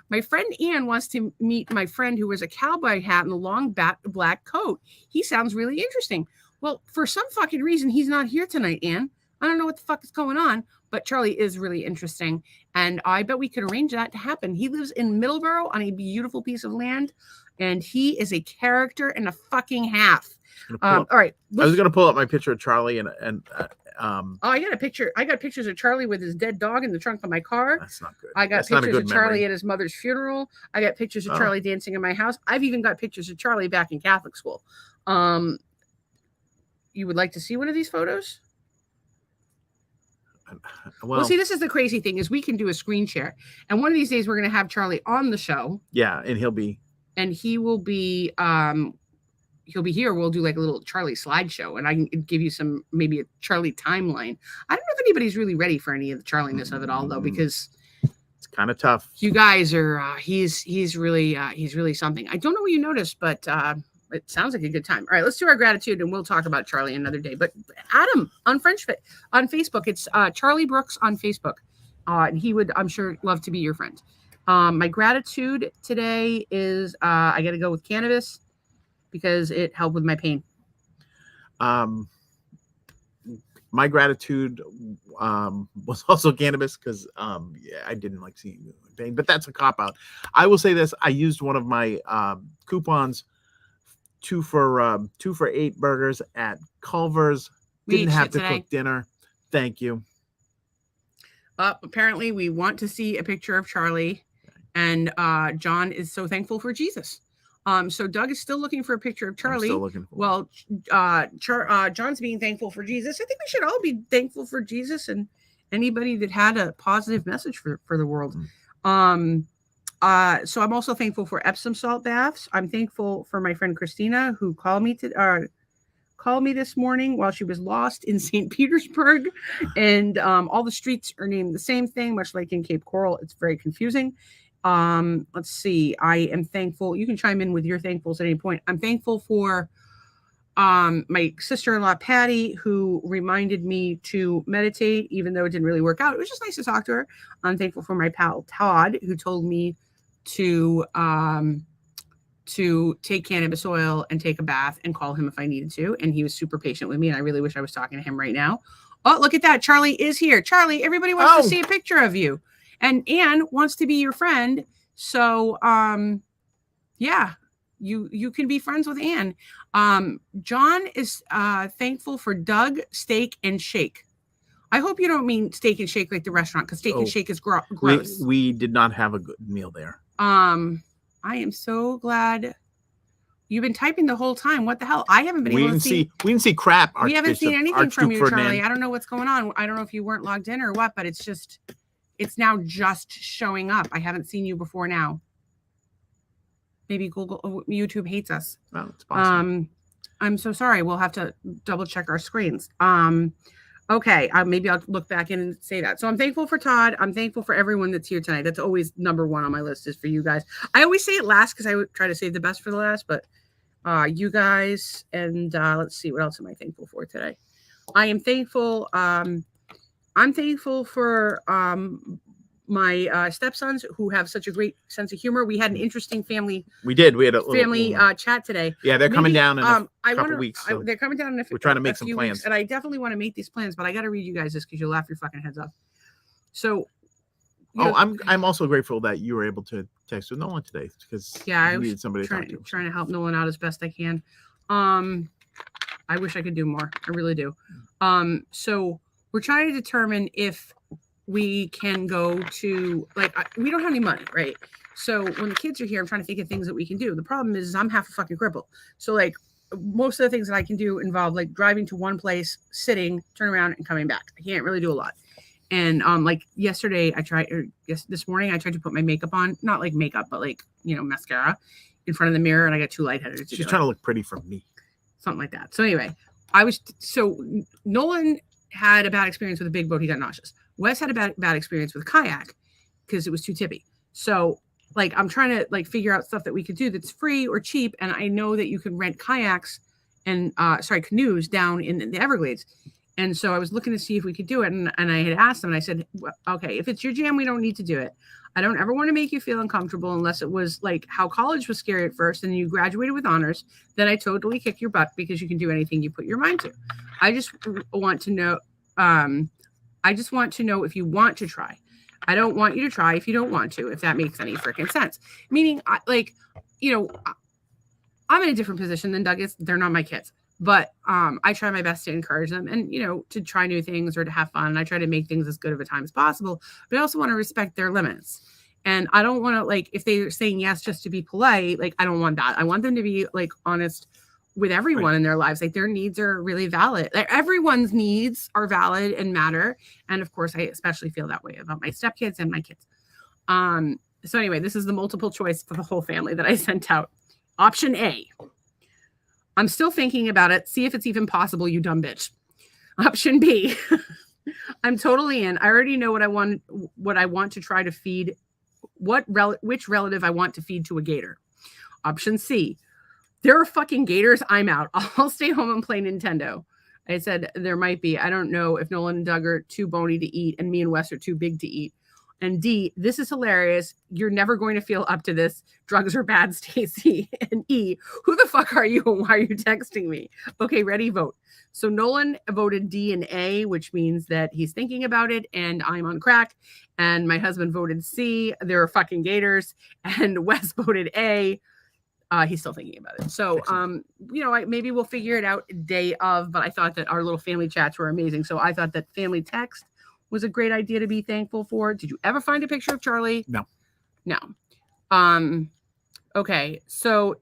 My friend Ian wants to meet my friend who wears a cowboy hat and a long black coat. He sounds really interesting. Well, for some fucking reason, he's not here tonight, Ian. I don't know what the fuck is going on, but Charlie is really interesting. And I bet we could arrange that to happen. He lives in Middleborough on a beautiful piece of land. And he is a character and a fucking half. All right. I was going to pull up my picture of Charlie and I got a picture. I got pictures of Charlie with his dead dog in the trunk of my car. That's not good. I got pictures of Charlie at his mother's funeral. I got pictures of Charlie dancing in my house. I've even got pictures of Charlie back in Catholic school. You would like to see one of these photos? Well, see, this is the crazy thing is we can do a screen share. And one of these days we're going to have Charlie on the show. Yeah, and he'll be here. We'll do like a little Charlie slideshow, and I can give you maybe a Charlie timeline. I don't know if anybody's really ready for any of the Charliness of it all, though, because it's kind of tough. You guys are he's really something. I don't know what you noticed, but it sounds like a good time. All right, let's do our gratitude, and we'll talk about Charlie another day. But Adam on Facebook, it's Charlie Brooks on Facebook, and he would, I'm sure, love to be your friend. My gratitude today is I got to go with cannabis because it helped with my pain. My gratitude was also cannabis because I didn't like seeing you in pain, but that's a cop out. I will say this: I used one of my coupons, 2 for 8 burgers at Culver's. Didn't have to cook dinner. Thank you. Apparently, we want to see a picture of Charlie. And John is so thankful for Jesus. So Doug is still looking for a picture of Charlie. I'm still looking for John's being thankful for Jesus. I think we should all be thankful for Jesus and anybody that had a positive message for the world. So I'm also thankful for Epsom salt baths. I'm thankful for my friend Christina who called me this morning while she was lost in St. Petersburg, and all the streets are named the same thing, much like in Cape Coral. It's very confusing. Let's see. I am thankful. You can chime in with your thankfuls at any point. I'm thankful for my sister-in-law Patty, who reminded me to meditate, even though it didn't really work out. It was just nice to talk to her. I'm thankful for my pal Todd, who told me to take cannabis oil and take a bath and call him if I needed to. And he was super patient with me. And I really wish I was talking to him right now. Oh, look at that. Charlie is here. Charlie, everybody wants to see a picture of you. And Anne wants to be your friend. So, yeah, you can be friends with Anne. John is thankful for Doug Steak and Shake. I hope you don't mean Steak and Shake like the restaurant, because Steak and Shake is gross. We did not have a good meal there. I am so glad you've been typing the whole time. What the hell? I haven't been able to see. We didn't see crap. We haven't seen anything from you, Charlie. I don't know what's going on. I don't know if you weren't logged in or what, but it's now just showing up. I haven't seen you before now. Maybe YouTube hates us. Well, it's possible. I'm so sorry. We'll have to double check our screens. Okay, maybe I'll look back in and say that. So I'm thankful for Todd. I'm thankful for everyone that's here tonight. That's always number one on my list, is for you guys. I always say it last because I would try to save the best for the last, but you guys, and let's see, what else am I thankful for today? I am thankful. I'm thankful for my stepsons, who have such a great sense of humor. We had an interesting family. We did. We had a family chat today. Yeah, they're coming down in a couple weeks. So they're coming down in we're trying to make some plans, weeks, and I definitely want to make these plans. But I got to read you guys this because you'll laugh your fucking heads off. So, I'm also grateful that you were able to text with Nolan today, because I needed somebody to talk to. Trying to help Nolan out as best I can. I wish I could do more. I really do. So we're trying to determine if we can go to, we don't have any money, right? So when the kids are here, I'm trying to think of things that we can do. The problem is I'm half a fucking cripple. So most of the things that I can do involve driving to one place, sitting, turn around and coming back. I can't really do a lot. And like yesterday this morning I tried to put my makeup on, not like makeup, but like, mascara in front of the mirror, and I got too lightheaded. She's trying to look pretty for me. Something like that. So anyway, Nolan had a bad experience with a big boat. He got nauseous. Wes had a bad experience with a kayak because it was too tippy. So like, I'm trying to like figure out stuff that we could do that's free or cheap. And I know that you can rent kayaks and canoes down in the Everglades. And so I was looking to see if we could do it. And I had asked them, and I said, okay, if it's your jam, we don't need to do it. I don't ever want to make you feel uncomfortable unless it was like how college was scary at first and you graduated with honors. Then I totally kick your butt because you can do anything you put your mind to. I just want to know. If you want to try. I don't want you to try if you don't want to, if that makes any freaking sense. Meaning, I'm in a different position than Doug is. They're not my kids. But I try my best to encourage them and, to try new things or to have fun. I try to make things as good of a time as possible. But I also want to respect their limits. And I don't want to, like, if they're saying yes just to be polite, like, I don't want that. I want them to be, like, honest with everyone in their lives. Like, their needs are really valid. Like, everyone's needs are valid and matter. And, of course, I especially feel that way about my stepkids and my kids. So anyway, this is the multiple choice for the whole family that I sent out. Option A. I'm still thinking about it. See if it's even possible, you dumb bitch. Option B. I'm totally in. I already know what I want to try to feed, which relative I want to feed to a gator. Option C. There are fucking gators. I'm out. I'll stay home and play Nintendo. I said there might be. I don't know if Nolan and Doug are too bony to eat and me and Wes are too big to eat. And D, this is hilarious. You're never going to feel up to this. Drugs are bad, Stacy. And E, who the fuck are you and why are you texting me? Okay, ready, vote. So Nolan voted D and A, which means that he's thinking about it and I'm on crack. And my husband voted C, there are fucking gators. And Wes voted A, he's still thinking about it. So, maybe we'll figure it out day of, but I thought that our little family chats were amazing. So I thought that family text was a great idea to be thankful for. Did you ever find a picture of Charlie? No. Okay. So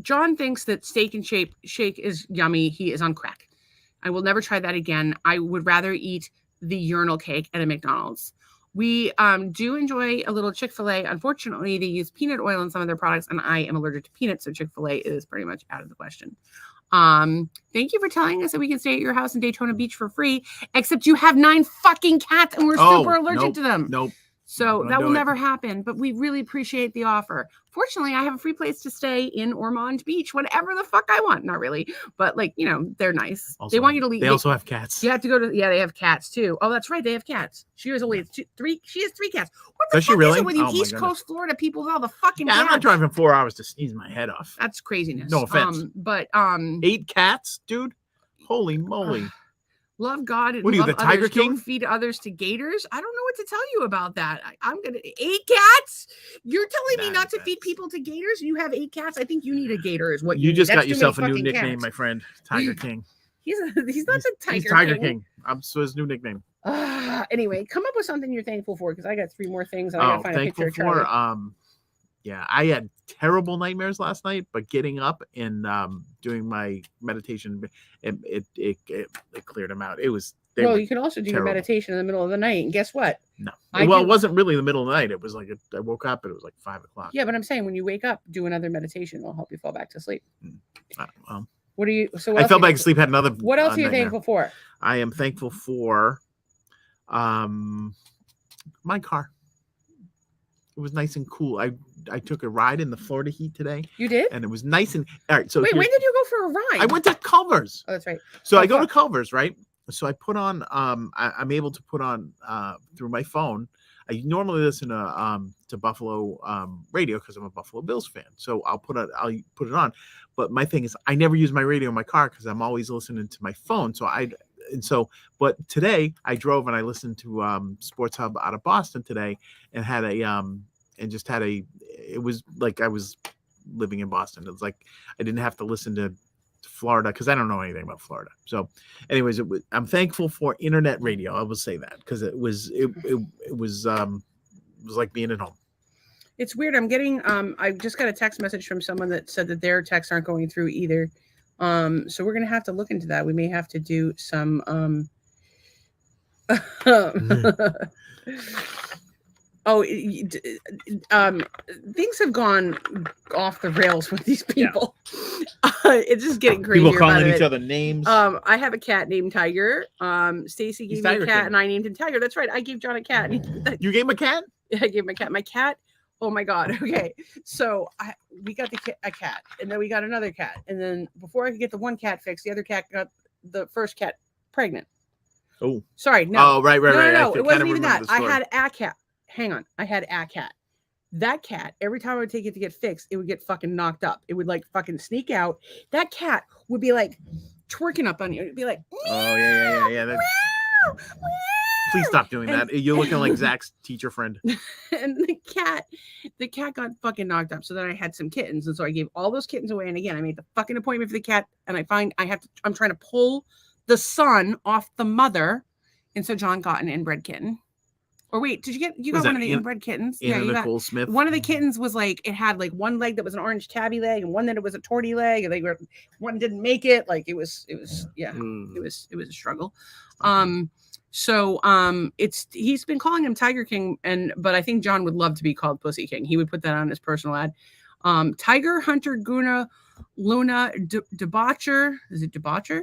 John thinks that Steak and Shake is yummy. He is on crack. I will never try that again. I would rather eat the urinal cake at a McDonald's. We do enjoy a little Chick-fil-A. Unfortunately, they use peanut oil in some of their products, and I am allergic to peanuts, so Chick-fil-A is pretty much out of the question. Thank you for telling us that we can stay at your house in Daytona Beach for free, except you have 9 fucking cats and we're super allergic to them. Nope. So that will never happen, but we really appreciate the offer. Fortunately, I have a free place to stay in Ormond Beach, whatever the fuck I want. Not really, but they're nice. Also, they want you to leave. They also have cats. You have to go to, they have cats too. Oh, that's right. They have cats. She has only 3. She has 3 cats. What the fuck is it with you East Coast Florida people with all the fucking cats? I'm not driving 4 hours to sneeze my head off. That's craziness. No offense. 8 cats, dude? Holy moly. Love God and what are you, love the Tiger others. King? Don't feed others to gators. I don't know what to tell you about that. I'm gonna 8 cats. You're telling me not to feed people to gators. You have 8 cats. I think you need a gator. Is what you just need. got yourself a new nickname, my friend. Tiger King. He's not the Tiger. He's Tiger King. So his new nickname. Anyway, come up with something you're thankful for because I got 3 more things. And I gotta find a picture of Charlie. Yeah, I had terrible nightmares last night, but getting up and doing my meditation, it cleared them out. It was. You can also do your meditation in the middle of the night, and guess what? No. It wasn't really the middle of the night. It was like I woke up and it was like 5 o'clock. Yeah, but I'm saying when you wake up, do another meditation. It'll help you fall back to sleep. What are you? So I fell back asleep. Had another. What else are you thankful for? I am thankful for, my car. It was nice and cool. I took a ride in the Florida heat today. You did? And it was nice and all right. So wait, when did you go for a ride? I went to Culver's. Oh, that's right. So I go to Culver's, right? So I put on I'm able to put on through my phone. I normally listen to Buffalo radio because I'm a Buffalo Bills fan. So I'll put it on. But my thing is I never use my radio in my car because I'm always listening to my phone. But today I drove and I listened to Sports Hub out of Boston today and had it was like I was living in Boston. It was like I didn't have to listen to Florida because I don't know anything about Florida. So anyways, I'm thankful for internet radio. I will say that because it was like being at home. It's weird. I'm getting I just got a text message from someone that said that their texts aren't going through either. So we're gonna have to look into that. We may have to do some Oh, things have gone off the rails with these people. Yeah. It's just getting crazy. People calling each other names. I have a cat named Tiger. Stacy gave me a cat, and I named him Tiger. That's right. I gave John a cat. You gave him a cat? Yeah, I gave him a cat. My cat. Oh my God. Okay. So we got a cat, and then we got another cat, and then before I could get the one cat fixed, the other cat got the first cat pregnant. Oh, sorry. No. Oh, right. No. It wasn't even that. I had a cat. Hang on. I had a cat. That cat, every time I would take it to get fixed, it would get fucking knocked up. It would like fucking sneak out. That cat would be like twerking up on you. It'd be like, oh yeah. Meow, meow. Please stop doing that. You're looking like Zach's teacher friend. And the cat got fucking knocked up. So then I had some kittens, and so I gave all those kittens away. And again, I made the fucking appointment for the cat, and I'm trying to pull the son off the mother, and so John got an inbred kitten. Or wait, you got one of the inbred kittens? Yeah, you got Smith. One of the kittens was like, it had like one leg that was an orange tabby leg, and one that it was a torty leg, and one didn't make it. Like it was it was a struggle. He's been calling him Tiger King, but I think John would love to be called Pussy King. He would put that on his personal ad. Tiger, Hunter, Guna, Luna, Debaucher. Is it Debaucher?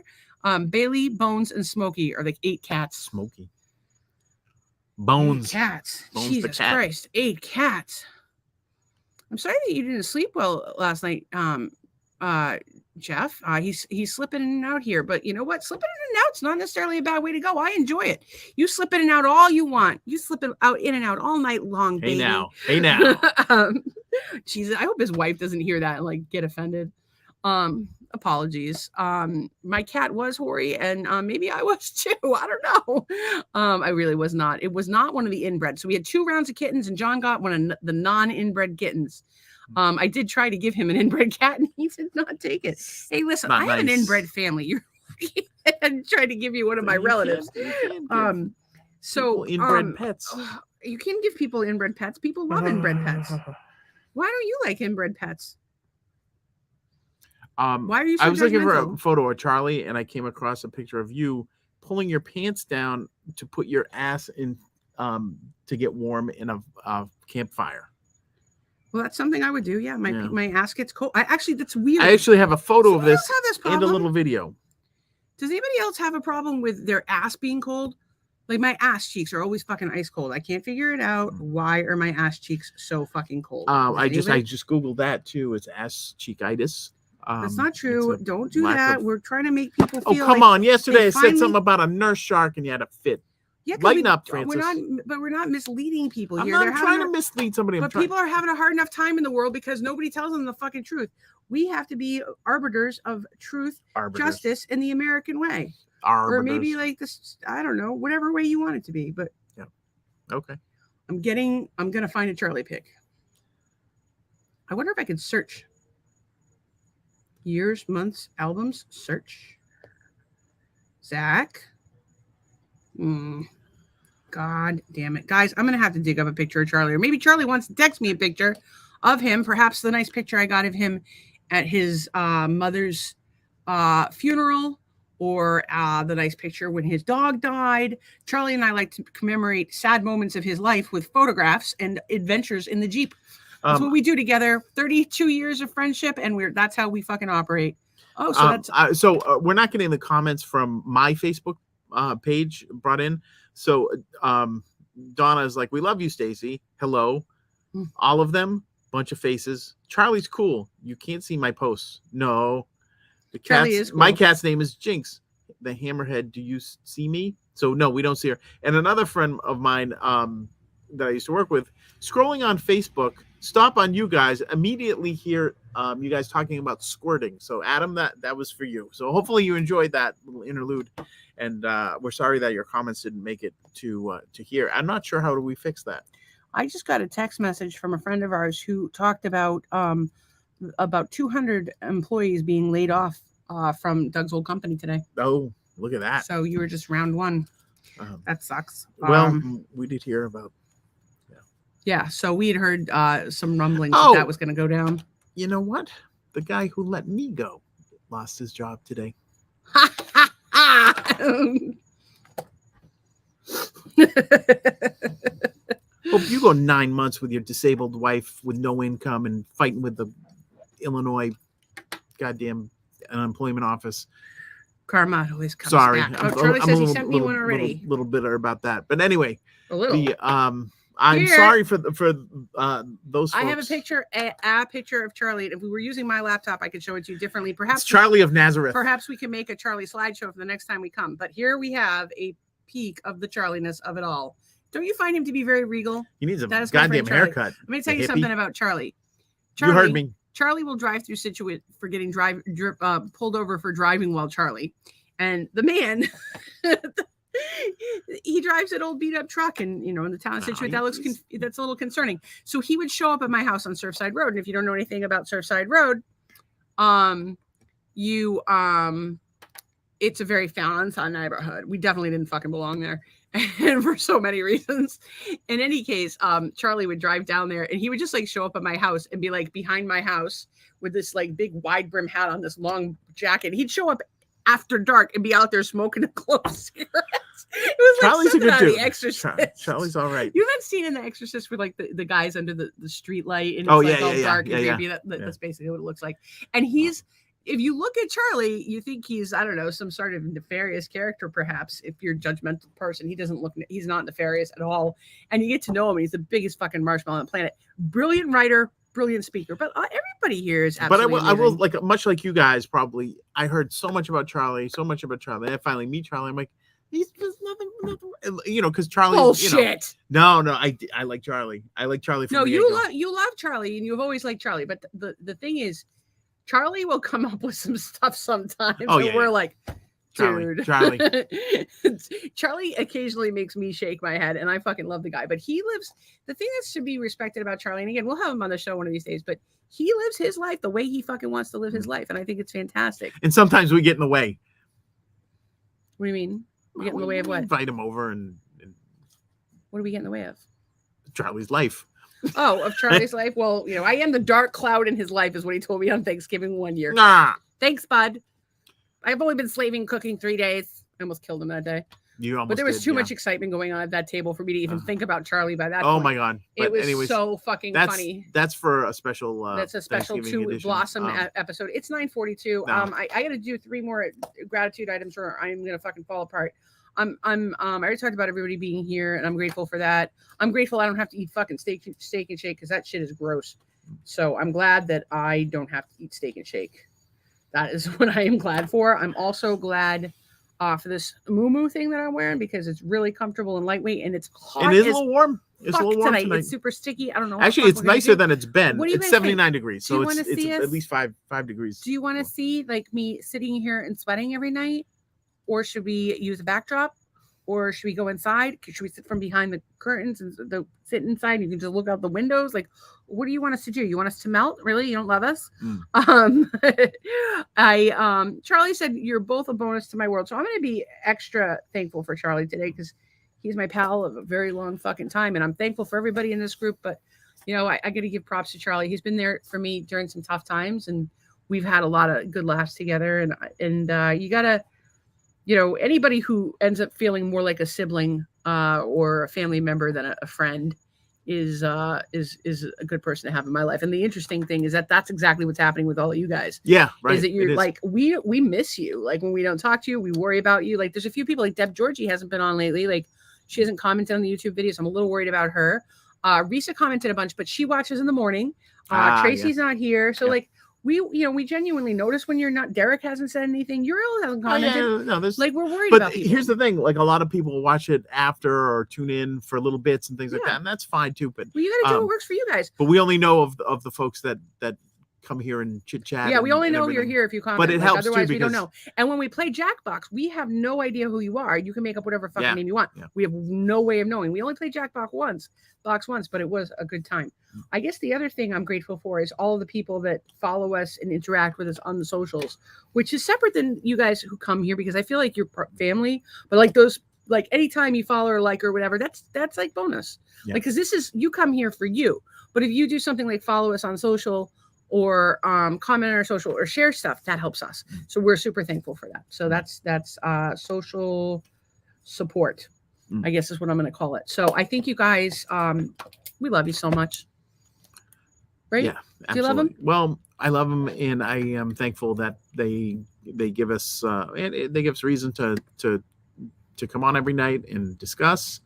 Bailey, Bones, and Smokey are like 8 cats. Smokey. Bones. 8 cats. Bones Jesus Christ. 8 cats. I'm sorry that you didn't sleep well last night, Jeff. He's slipping in and out here, but you know what? Slipping in and out's not necessarily a bad way to go. I enjoy it. You slip in and out all you want. You slip in and out all night long, baby. Hey now. Jesus, I hope his wife doesn't hear that and like get offended. Apologies. My cat was hoary, and maybe I was too. I don't know. I really was not. It was not one of the inbred. So we had 2 rounds of kittens, and John got one of the non-inbred kittens. I did try to give him an inbred cat, and he did not take it. Hey, listen, I have an inbred family. You're trying to give you one of my relatives. So inbred pets. You can give people inbred pets. People love inbred pets. Why don't you like inbred pets? Why are you so I was looking for a photo of Charlie, and I came across a picture of you pulling your pants down to put your ass in to get warm in a campfire. Well, that's something I would do. Yeah, my ass gets cold. That's weird. I actually have a photo of this and a little video. Does anybody else have a problem with their ass being cold? Like my ass cheeks are always fucking ice cold. I can't figure it out. Why are my ass cheeks so fucking cold? I just Googled that too. It's ass cheekitis. That's not true. Don't do that. We're trying to make people feel. Oh, come on. Yesterday I said something about a nurse shark and you had a fit. Yeah, lighten up, Francis. We're not misleading people here. I'm not trying to mislead somebody. But people are having a hard enough time in the world because nobody tells them the fucking truth. We have to be arbiters of truth, justice, in the American way. Or maybe like this, I don't know, whatever way you want it to be. But yeah. Okay. I'm gonna find a Charlie pic. I wonder if I could search. Years, months, albums, search. Zach. God damn it. Guys, I'm going to have to dig up a picture of Charlie. Or maybe Charlie wants to text me a picture of him. Perhaps the nice picture I got of him at his mother's funeral. Or the nice picture when his dog died. Charlie and I like to commemorate sad moments of his life with photographs and adventures in the Jeep. That's what we do together. 32 years of friendship, and that's how we fucking operate. Oh, so we're not getting the comments from my Facebook page brought in. So Donna is like, "We love you, Stacy." Hello, all of them, bunch of faces. Charlie's cool. You can't see my posts. No, Charlie is cool. My cat's name is Jinx, the hammerhead. Do you see me? So no, we don't see her. And another friend of mine that I used to work with, scrolling on Facebook. Stop on you guys, immediately hear you guys talking about squirting. So Adam, that was for you. So hopefully you enjoyed that little interlude, and we're sorry that your comments didn't make it to here. I'm not sure how do we fix that. I just got a text message from a friend of ours who talked about 200 employees being laid off from Doug's old company today. Oh, look at that. So you were just round 1. That sucks. Well, we did hear about. Yeah, so we had heard some rumblings that was going to go down. You know what? The guy who let me go lost his job today. Hope you go 9 months with your disabled wife with no income and fighting with the Illinois goddamn unemployment office. Karma always comes Sorry, back. Charlie says he sent me one already. Little bitter about that, but anyway, a little. I'm sorry for those folks. I have a picture of Charlie. If we were using my laptop, I could show it to you differently. Perhaps it's Charlie of Nazareth. Perhaps we can make a Charlie slideshow for the next time we come. But here we have a peek of the Charlie-ness of it all. Don't you find him to be very regal? He needs a goddamn haircut. Let me tell you something about Charlie. Charlie. You heard me. Charlie will drive through Scituate for getting pulled over for driving while Charlie. And the man, he drives an old beat up truck and, in the town of Scituate. That's a little concerning. So he would show up at my house on Surfside Road. And if you don't know anything about Surfside Road, it's a very found neighborhood. We definitely didn't fucking belong there. And for so many reasons. In any case, Charlie would drive down there and he would just show up at my house and be behind my house with this big wide brim hat on, this long jacket. He'd show up after dark and be out there smoking a clove cigarettes. It was Charlie's something a good out of dude. The Exorcist. Charlie's all right. You haven't seen in The Exorcist with the guys under the street light and it's all dark and yeah. creepy. That's basically what it looks like. And if you look at Charlie, you think he's, I don't know, some sort of nefarious character, perhaps, if you're a judgmental person. He's not nefarious at all. And you get to know him, and he's the biggest fucking marshmallow on the planet. Brilliant writer, brilliant speaker. But everybody here is absolutely But I will, much like you guys, probably, I heard so much about Charlie. And I finally meet Charlie. I'm like, he's just nothing, because Charlie. Bullshit. No, I like Charlie. I like Charlie. You love Charlie, and you've always liked Charlie. But the thing is, Charlie will come up with some stuff sometimes. We're like, dude. Charlie. Charlie occasionally makes me shake my head, and I fucking love the guy. But the thing that's to be respected about Charlie, and again, we'll have him on the show one of these days, but he lives his life the way he fucking wants to live his life. And I think it's fantastic. And sometimes we get in the way. What do you mean? We get in the way of what? Invite him over and what do we get in the way of? Charlie's life. Oh, of Charlie's life? Well, I am the dark cloud in his life is what he told me on Thanksgiving one year. Nah. Thanks, bud. I've only been slaving cooking 3 days. I almost killed him that day. But there was too much excitement going on at that table for me to even think about Charlie by that point. Oh my God. It was so fucking funny. That's for a special that's a special Blossom episode. It's 9:42. No. I gotta do 3 more gratitude items or I'm gonna fucking fall apart. I already talked about everybody being here, and I'm grateful for that. I'm grateful I don't have to eat fucking steak and shake because that shit is gross. So I'm glad that I don't have to eat steak and shake. That is what I am glad for. I'm also glad for this moo thing that I'm wearing because it's really comfortable and lightweit, and it's hot. It is a little warm. It's a little warm tonight. It's super sticky. I don't know. Actually, it's nicer than it's been. It's 79 degrees, so it's at least 5 degrees. Do you want to see me sitting here and sweating every night? Or should we use a backdrop? Or should we go inside? Should we sit from behind the curtains and sit inside? And you can just look out the windows. What do you want us to do? You want us to melt? Really? You don't love us? Charlie said you're both a bonus to my world. So I'm going to be extra thankful for Charlie today because he's my pal of a very long fucking time. And I'm thankful for everybody in this group. But, I got to give props to Charlie. He's been there for me during some tough times. And we've had a lot of good laughs together. And you got to, anybody who ends up feeling more like a sibling or a family member than a friend is a good person to have in my life. And the interesting thing is that's exactly what's happening with all of you guys. Yeah, right. Is that you're we miss you. When we don't talk to you, we worry about you. There's a few people Deb Georgie hasn't been on lately. She hasn't commented on the YouTube videos. I'm a little worried about her. Risa commented a bunch, but she watches in the morning. Tracy's not here. So we genuinely notice when you're not. Derek hasn't said anything. Uriel hasn't commented. No, we're worried about people. Here's the thing: a lot of people watch it after or tune in for little bits and things like that, and that's fine too. But you got to do what works for you guys. But we only know of the folks that come here and chit chat. Yeah, we only know you're here if you comment. But it helps otherwise too, we don't know. And when we play Jackbox, we have no idea who you are. You can make up whatever fucking name you want. Yeah. We have no way of knowing. We only played Jackbox once, but it was a good time. I guess the other thing I'm grateful for is all of the people that follow us and interact with us on the socials, which is separate than you guys who come here because I feel like you're family. But anytime you follow or or whatever, that's bonus. Yeah. Because this is you come here for you. But if you do something like follow us on social or comment on our social or share stuff, that helps us. So we're super thankful for that. So that's social support. I guess is what I'm going to call it. So I think you guys, we love you so much. Right? Yeah, absolutely. Do you love them? Well, I love them, and I am thankful that they give us they give us reason to come on every night and discuss,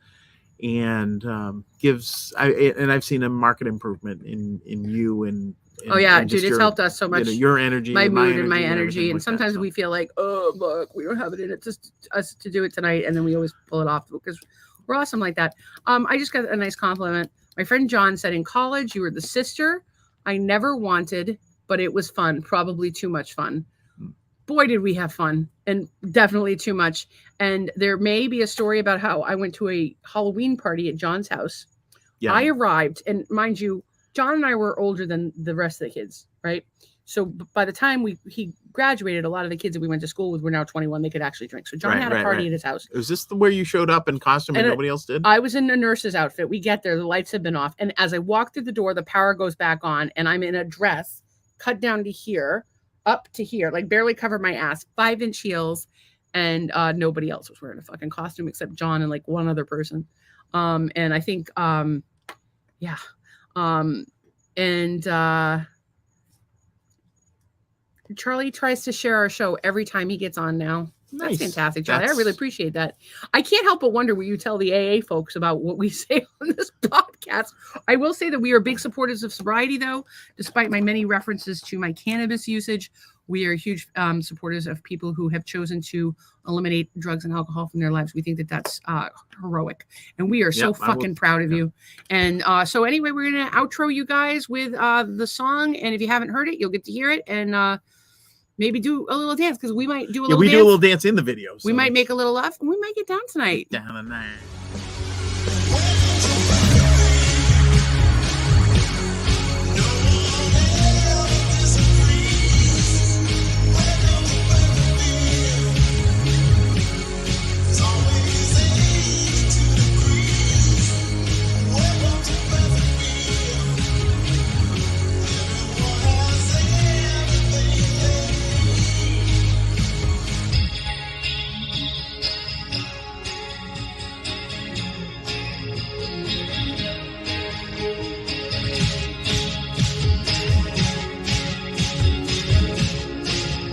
and I've seen a market improvement in you and oh yeah, dude, it's helped us so much. Your energy, my mood, and my energy, and sometimes we feel like, oh look, we don't have it in it just us to do it tonight, and then we always pull it off because we're awesome like that. I just got a nice compliment. My friend John said, in college, you were the sister I never wanted, but it was fun. Probably too much fun. Boy, did we have fun, and definitely too much. And there may be a story about how I went to a Halloween party at John's house. Yeah. I arrived, and mind you, John and I were older than the rest of the kids, right? So by the time he graduated, a lot of the kids that we went to school with were now 21. They could actually drink. So John had a party at his house. Is this where you showed up in costume and nobody else did? I was in a nurse's outfit. We get there, the lights have been off, and as I walk through the door, the power goes back on, and I'm in a dress cut down to here, up to here, like barely covered my ass, 5-inch heels, and nobody else was wearing a fucking costume except John and like one other person. And I think, yeah. Charlie tries to share our show every time he gets on now. That's fantastic, Charlie. I really appreciate that. I can't help but wonder what you tell the AA folks about what we say on this podcast. I will say that we are big supporters of sobriety, though. Despite my many references to my cannabis usage, we are huge supporters of people who have chosen to eliminate drugs and alcohol from their lives. We think that that's heroic, and we are so fucking proud of you. And so anyway, we're going to outro you guys with the song, and if you haven't heard it, you'll get to hear it, and maybe do a little dance, because we might do a little dance. We do a little dance in the video. So. We might make a little laugh, and we might get down tonight. Down tonight.